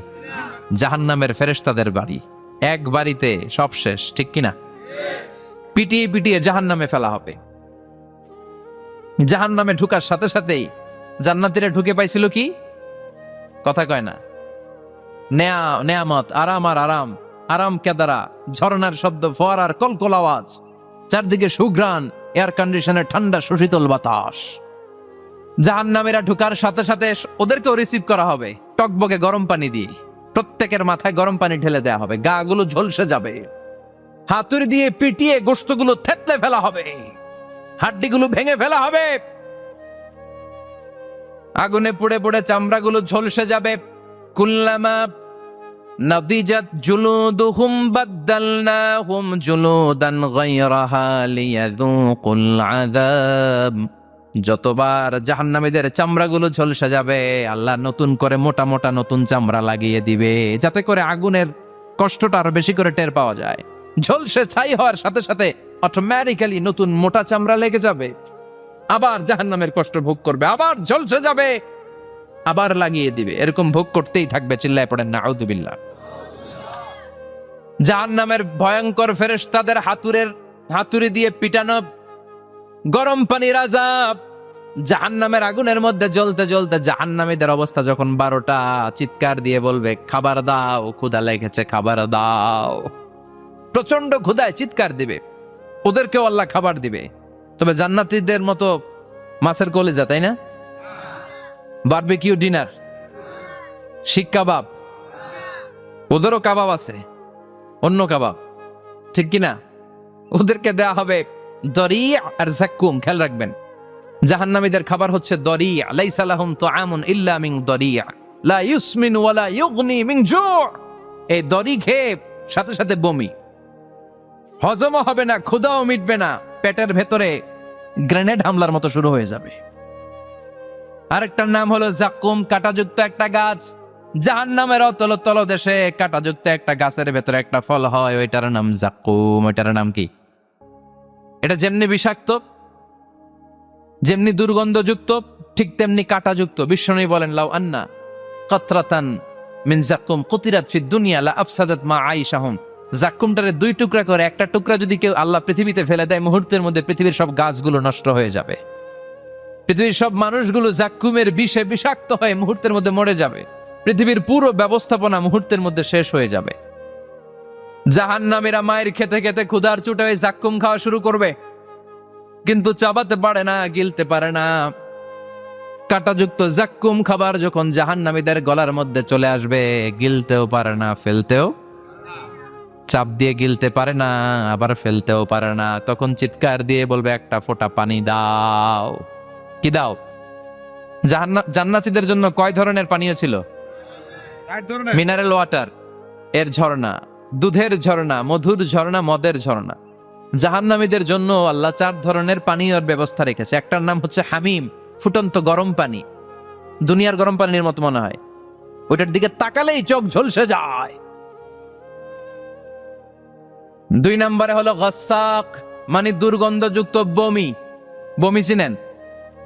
জাহান্নামের ফেরেশতাদের বাড়ি। এক বাড়িতে সব শেষ, ঠিক কিনা? পিটিয়ে পিটিয়ে জাহান্নামে ফেলা হবে। জাহান্নামে ঢুকার সাথে সাথেই জান্নাতীরা ঢুকে পাইছিল কি? কথা কয় না। নেয়ামত, আরাম আর আরাম, আরাম কেদারা, ঝর্ণার শব্দ, ফোয়ারার কলকল আওয়াজ, চারদিকে সুঘ্রাণ, এয়ার কন্ডিশনের ঠান্ডা সুশীতল বাতাস। জাহান্নামীরা ঢুকার সাথে সাথে ওদেরকেও রিসিভ করা হবে টকবকে গরম পানি দিয়ে। প্রত্যেকের মাথায় গরম পানি ঢেলে দেয়া হবে, গা গুলো ঝলসে যাবে, হাতুড়ি দিয়ে পিটিয়ে গোশতগুলো থেতলে ফেলা হবে, হাড্ডিগুলো ভেঙে ফেলা হবে, আগুনে পুড়ে পুড়ে চামড়াগুলো ঝলসে যাবে। কুল্লামা নাদিজাত জুলুদুহুম বাদদালনাহুম জুলুদান গায়রাহা লিয়াযুকুল আযাব। যতবার জাহান্নামীদের চামড়াগুলো ঝলসে যাবে, আল্লাহ নতুন করে মোটা মোটা নতুন চামড়া লাগিয়ে দিবে, যাতে করে আগুনের কষ্টটা আরো বেশি করে টের পাওয়া যায়। ঝলসে ছাই হওয়ার সাথে সাথে অটোমেটিক্যালি নতুন মোটা চামড়া লেগে যাবে, আবার জাহান্নামের কষ্ট ভোগ করবে, আবার ঝলসে যাবে, আবার লাগিয়ে দিবে। এরকম ভোগ করতেই থাকবে। চিল্লায় পড়েন নাউযুবিল্লাহ। জাহান্নামের ভয়ঙ্কর ফেরেশতাদের হাতুড়ি দিয়ে পিটানো, গরম পানির আযাব, জাহান্নামের আগুনের মধ্যে জ্বলতে জ্বলতে জাহান্নামীদের অবস্থা যখন 12টা, চিৎকার দিয়ে বলবে খাবার দাও, ক্ষুধা লেগেছে, খাবার দাও। প্রচন্ড ক্ষুধায় চিৎকার দিবে, ওদেরকেও আল্লাহ খাবার দিবে। তবে জান্নাতীদের মতো মাছের কলিজা, তাই না? বারবিকিউ ডিনার, শিক কাবাব, ওদেরও কাবাব আছে, অন্য কাবাব, ঠিক কিনা? ওদেরকে দেয়া হবে দরিয়া আর যাক্কুম। খেয়াল রাখবেন, জাহান্নামীদের খাবার হচ্ছে দরিয়া। লাইসা লাহুম তুআমুন ইল্লা মিন দরিয়া লা ইউসমিন ওয়ালা ইউগনি মিন জু'। এই দরি খেয়ে সাথে সাথে বমি, হজমও হবে না, ক্ষুধাও মিটবে না, পেটের ভেতরে গ্রেনেড হামলার মতো শুরু হয়ে যাবে। আরেকটার নাম হলো যাক্কুম, কাঁটাযুক্ত একটা গাছ। জাহান্নামের অতল তলদেশে কাঁটাযুক্ত একটা গাছের ভেতরে একটা ফল হয়, ওইটার নাম যাক্কুম। ওইটার নাম কি? এটা যেমনি বিষাক্ত, যেমনি দুর্গন্ধযুক্ত ঠিক তেমনি কাঁটাযুক্ত। বিশ্বনবী বলেন, লাউ আন্না কাতরাতান মিন জাক্কুম কুতিরাত ফিদ দুনিয়া লা আফসাদাত মা আইশাহুম। জাক্কুমটারে দুই টুকরা করে একটা টুকরা যদি কেউ আল্লাহ পৃথিবীতে ফেলে দেয়, মুহূর্তের মধ্যে পৃথিবীর সব গাছগুলো নষ্ট হয়ে যাবে। পৃথিবীর সব মানুষগুলো জাক্কুমের বিষে বিষাক্ত হয়ে মুহূর্তের মধ্যে মরে যাবে। পৃথিবীর পুরো ব্যবস্থাপনা মুহূর্তের মধ্যে শেষ হয়ে যাবে। জাহান্নামীরা মায়ের খেতে খেতে ক্ষুধার চোটে ওই জাক্কুম খাওয়া শুরু করবে, কিন্তু চাবাতে পারে না, গিলতে পারে না। কাঁটাযুক্ত জাক্কুম খাবার যখন জাহান্নামীদের গলার মধ্যে চলে আসবে, গিলতেও পারে না, ফেলতেও, চাপ দিয়ে গিলতে পারে না, আবার ফেলতেও পারে না। তখন চিৎকার দিয়ে বলবে, একটা ফোঁটা পানি দাও। কি দাও? জান্নাতীদের জন্য কয় ধরনের পানীয় ছিল? মিনারেল ওয়াটার, এর ঝর্ণা, দুধের ঝর্ণা, মধুর ঝর্ণা, মদের ঝর্ণা। জাহান্নামীদের জন্য আল্লাহ 4 ধরনের পানীয়র ব্যবস্থা রেখেছে। একটার নাম হচ্ছে হামিম, ফুটন্ত গরম পানি, দুনিয়ার গরম পানির মতো মনে হয়, ওইটার দিকে তাকালেই চোখ ঝলসে যায়। 2 নম্বরে হলো গসাক, মানে দুর্গন্ধযুক্ত বমি। বমি চিনেন?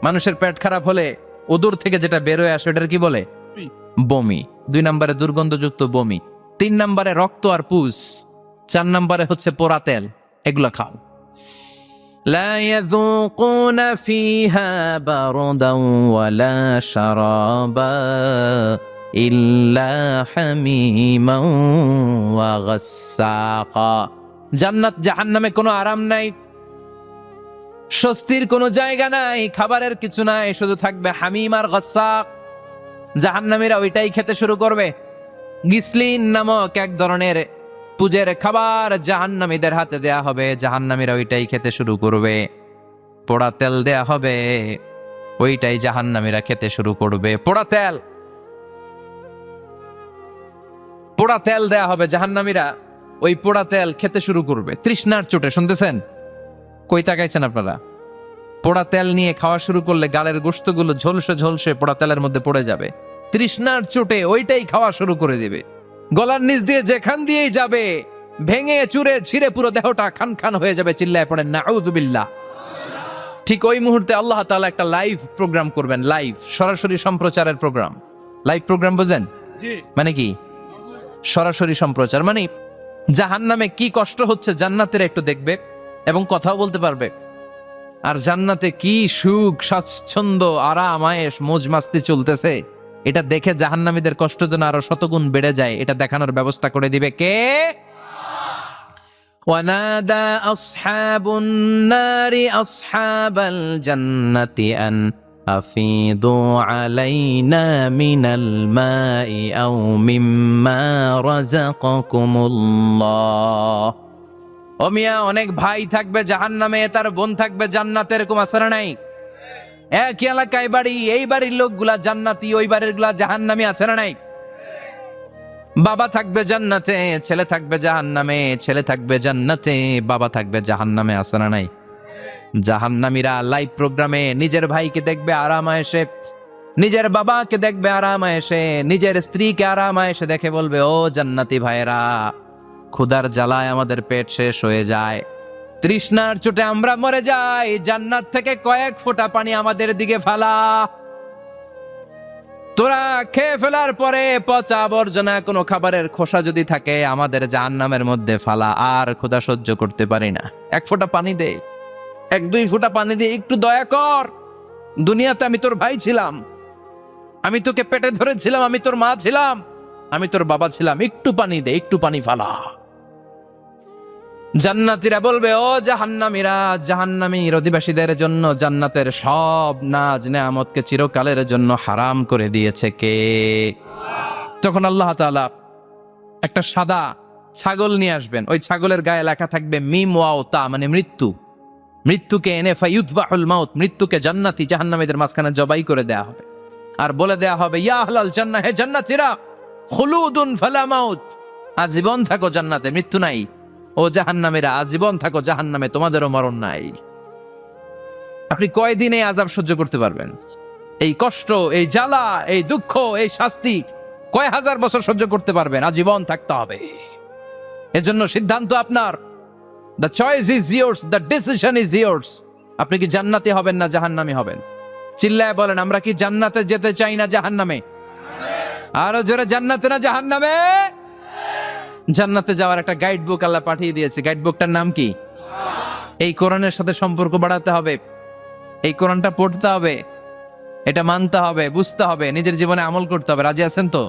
মানুষের পেট খারাপ হলে উদর থেকে যেটা বেরোয় আসে ওটার কি বলে? বমি। 2 নম্বরে দুর্গন্ধযুক্ত বমি। 3 নম্বরে রক্ত আর পুস। 4 নম্বরে হচ্ছে পোড়া তেল। এগুলা খাও। লা ইয়াযুকুনা ফিহা বারদান ওয়ালা শারাবা ইল্লা হামিমান ওয়া গাসসাকা। জান্নাত জাহান্নামে কোনো আরাম নাই, স্বস্তির কোনো জায়গা নাই, খাবারের কিছু নাই, শুধু থাকবে হামিম আর গাসসাক। জাহান্নামীরা ওইটাই খেতে শুরু করবে। গিসলিন নামক এক ধরনের পূজের খাবার জাহান্নামীদের হাতে দেয়া হবে, জাহান্নামীরা ওইটাই খেতে শুরু করবে। পোড়া তেল দেয়া হবে, ওইটাই জাহান্নামীরা খেতে শুরু করবে। পোড়া তেল, পোড়া তেল দেয়া হবে, জাহান্নামীরা ওই পোড়া তেল খেতে শুরু করবে তৃষ্ণার চোটে। শুনতেছেন? কই তাকাইছেন আপনারা? পোড়া তেল নিয়ে খাওয়া শুরু করলে গালের গোশতগুলো ঝলসে ঝলসে পোড়া তেলের মধ্যে পড়ে যাবে। তৃষ্ণার চোটে ওইটাই খাওয়া শুরু করে দিবে। গলার নিচ দিয়ে যেখান দিয়েই যাবে, ভেঙে চুরে ছিঁড়ে পুরো দেহটা খান খান হয়ে যাবে। চিল্লায় পড়েন নাউযুবিল্লাহ। ঠিক ওই মুহূর্তে আল্লাহ তাআলা একটা লাইভ প্রোগ্রাম করবেন, লাইভ, সরাসরি সম্প্রচারের প্রোগ্রাম। লাইভ প্রোগ্রাম বোঝেন? মানে কি? সরাসরি সম্প্রচার। মানে জাহান্নামে কি কষ্ট হচ্ছে জান্নাতের একটু দেখবে এবং কথাও বলতে পারবে। আর জান্নাতে কি সুখ, স্বাচ্ছন্দ্য, আরাম, আয়েশ, মौज মাস্তি চলতেছে, এটা দেখে জাহান্নামীদের কষ্ট যেন আরো শতগুণ বেড়ে যায়, এটা দেখানোর ব্যবস্থা করে দিবে কে? ওয়ানাদা আসহাবুন নারি আসহাবাল জান্নাতি আন আফিদু আলাইনা মিনাল মাই আও মিম্মা রাযাকাকুমুল্লাহ। ও মিয়া, অনেক ভাই থাকবে জাহান্নামে, তার বোন থাকবে জান্নাতে, এরকম আসরে নাই? এক এলাকায় বাড়ি, এই বাড়ির লোকগুলা জান্নাতি, ওই বাড়ির গুলা জাহান্নামী, আছে না নাই? বাবা থাকবে জান্নাতে, ছেলে থাকবে জাহান্নামে, ছেলে থাকবে জান্নাতে, বাবা থাকবে জাহান্নামে, আছে না নাই? জাহান্নামীরা লাইভ প্রোগ্রামে নিজের ভাইকে দেখবে আরাম আয়েশে, নিজের বাবাকে দেখবে আরাম আয়েশে, নিজের স্ত্রীকে আরাম আয়েশে দেখে বলবে, ও জান্নাতি ভাইরা, ক্ষুধার জ্বালায় আমাদের পেট শেষ হয়ে যায়, তৃষ্ণার চোটে আমরা মরে যাই, জান্নাত থেকে কয়েক ফোঁটা পানি আমাদের দিকে ফালা। তোরা খেয়ে ফেলার পরে পচা আবর্জনা কোনো খাবারের খোসা যদি থাকে আমাদের জাহান্নামের মধ্যে ফালা, আর ক্ষুধা সহ্য করতে পারি না, 1 ফোঁটা পানি দে, 1-2 ফোঁটা পানি দে, একটু দয়া কর। দুনিয়াতে আমি তোর ভাই ছিলাম, আমি তোকে পেটে ধরেছিলাম, আমি তোর মা ছিলাম, আমি তোর বাবা ছিলাম, একটু পানি দে, একটু পানি ফালা। জান্নাতীরা বলবে, ও জাহান্নামীরা, জাহান্নামীর অধিবাসীদের জন্য জান্নাতের সব নাজ নেয়ামতকে চিরকালের জন্য হারাম করে দিয়েছে কে? তখন আল্লাহ তাআলা একটা সাদা ছাগল নিয়ে আসবেন, ওই ছাগলের গায়ে লেখা থাকবে মিম ওয়াও তা, মানে মৃত্যু। মৃত্যুকে এনে ফায়ুযবাহুল মাউত, মৃত্যুকে জান্নাতি জাহান্নামীদের মাঝখানে জবাই করে দেয়া হবে, আর বলে দেয়া হবে, ইয়া আহলাল জান্নাহ, হে জান্নাতীরা, খুলুদুন ফালা মাউত, আজীবন থাকো জান্নাতে, মৃত্যু নাই। ও জাহান্নামীরা, আজীবন থাকো জাহান্নামে, তোমাদেরও মরণ নাই। আপনি কয়দিন এই আযাব সহ্য করতে পারবেন? এই কষ্ট, এই জ্বালা, এই দুঃখ, এই শাস্তি কয় হাজার বছর সহ্য করতে পারবেন? আজীবন থাকতে হবে। এজন্য সিদ্ধান্ত আপনার। The choice is yours, the decision is yours. আপনি কি জান্নাতি হবেন না জাহান্নামী হবেন? চিল্লায় বলেন, আমরা কি জান্নাতে যেতে চাই না জাহান্নামে? আরো জোরে, জান্নাতে না জাহান্নামে? জান্নাতে যাওয়ার একটা গাইড বুক আল্লাহ পাঠিয়ে দিয়েছে। গাইড বুকটার নাম কি? এই কোরআনের সাথে সম্পর্ক বাড়াতে হবে, এই কোরআনটা পড়তে হবে, এটা মানতে হবে, বুঝতে হবে, নিজের জীবনে আমল করতে হবে। রাজি আছেন তো?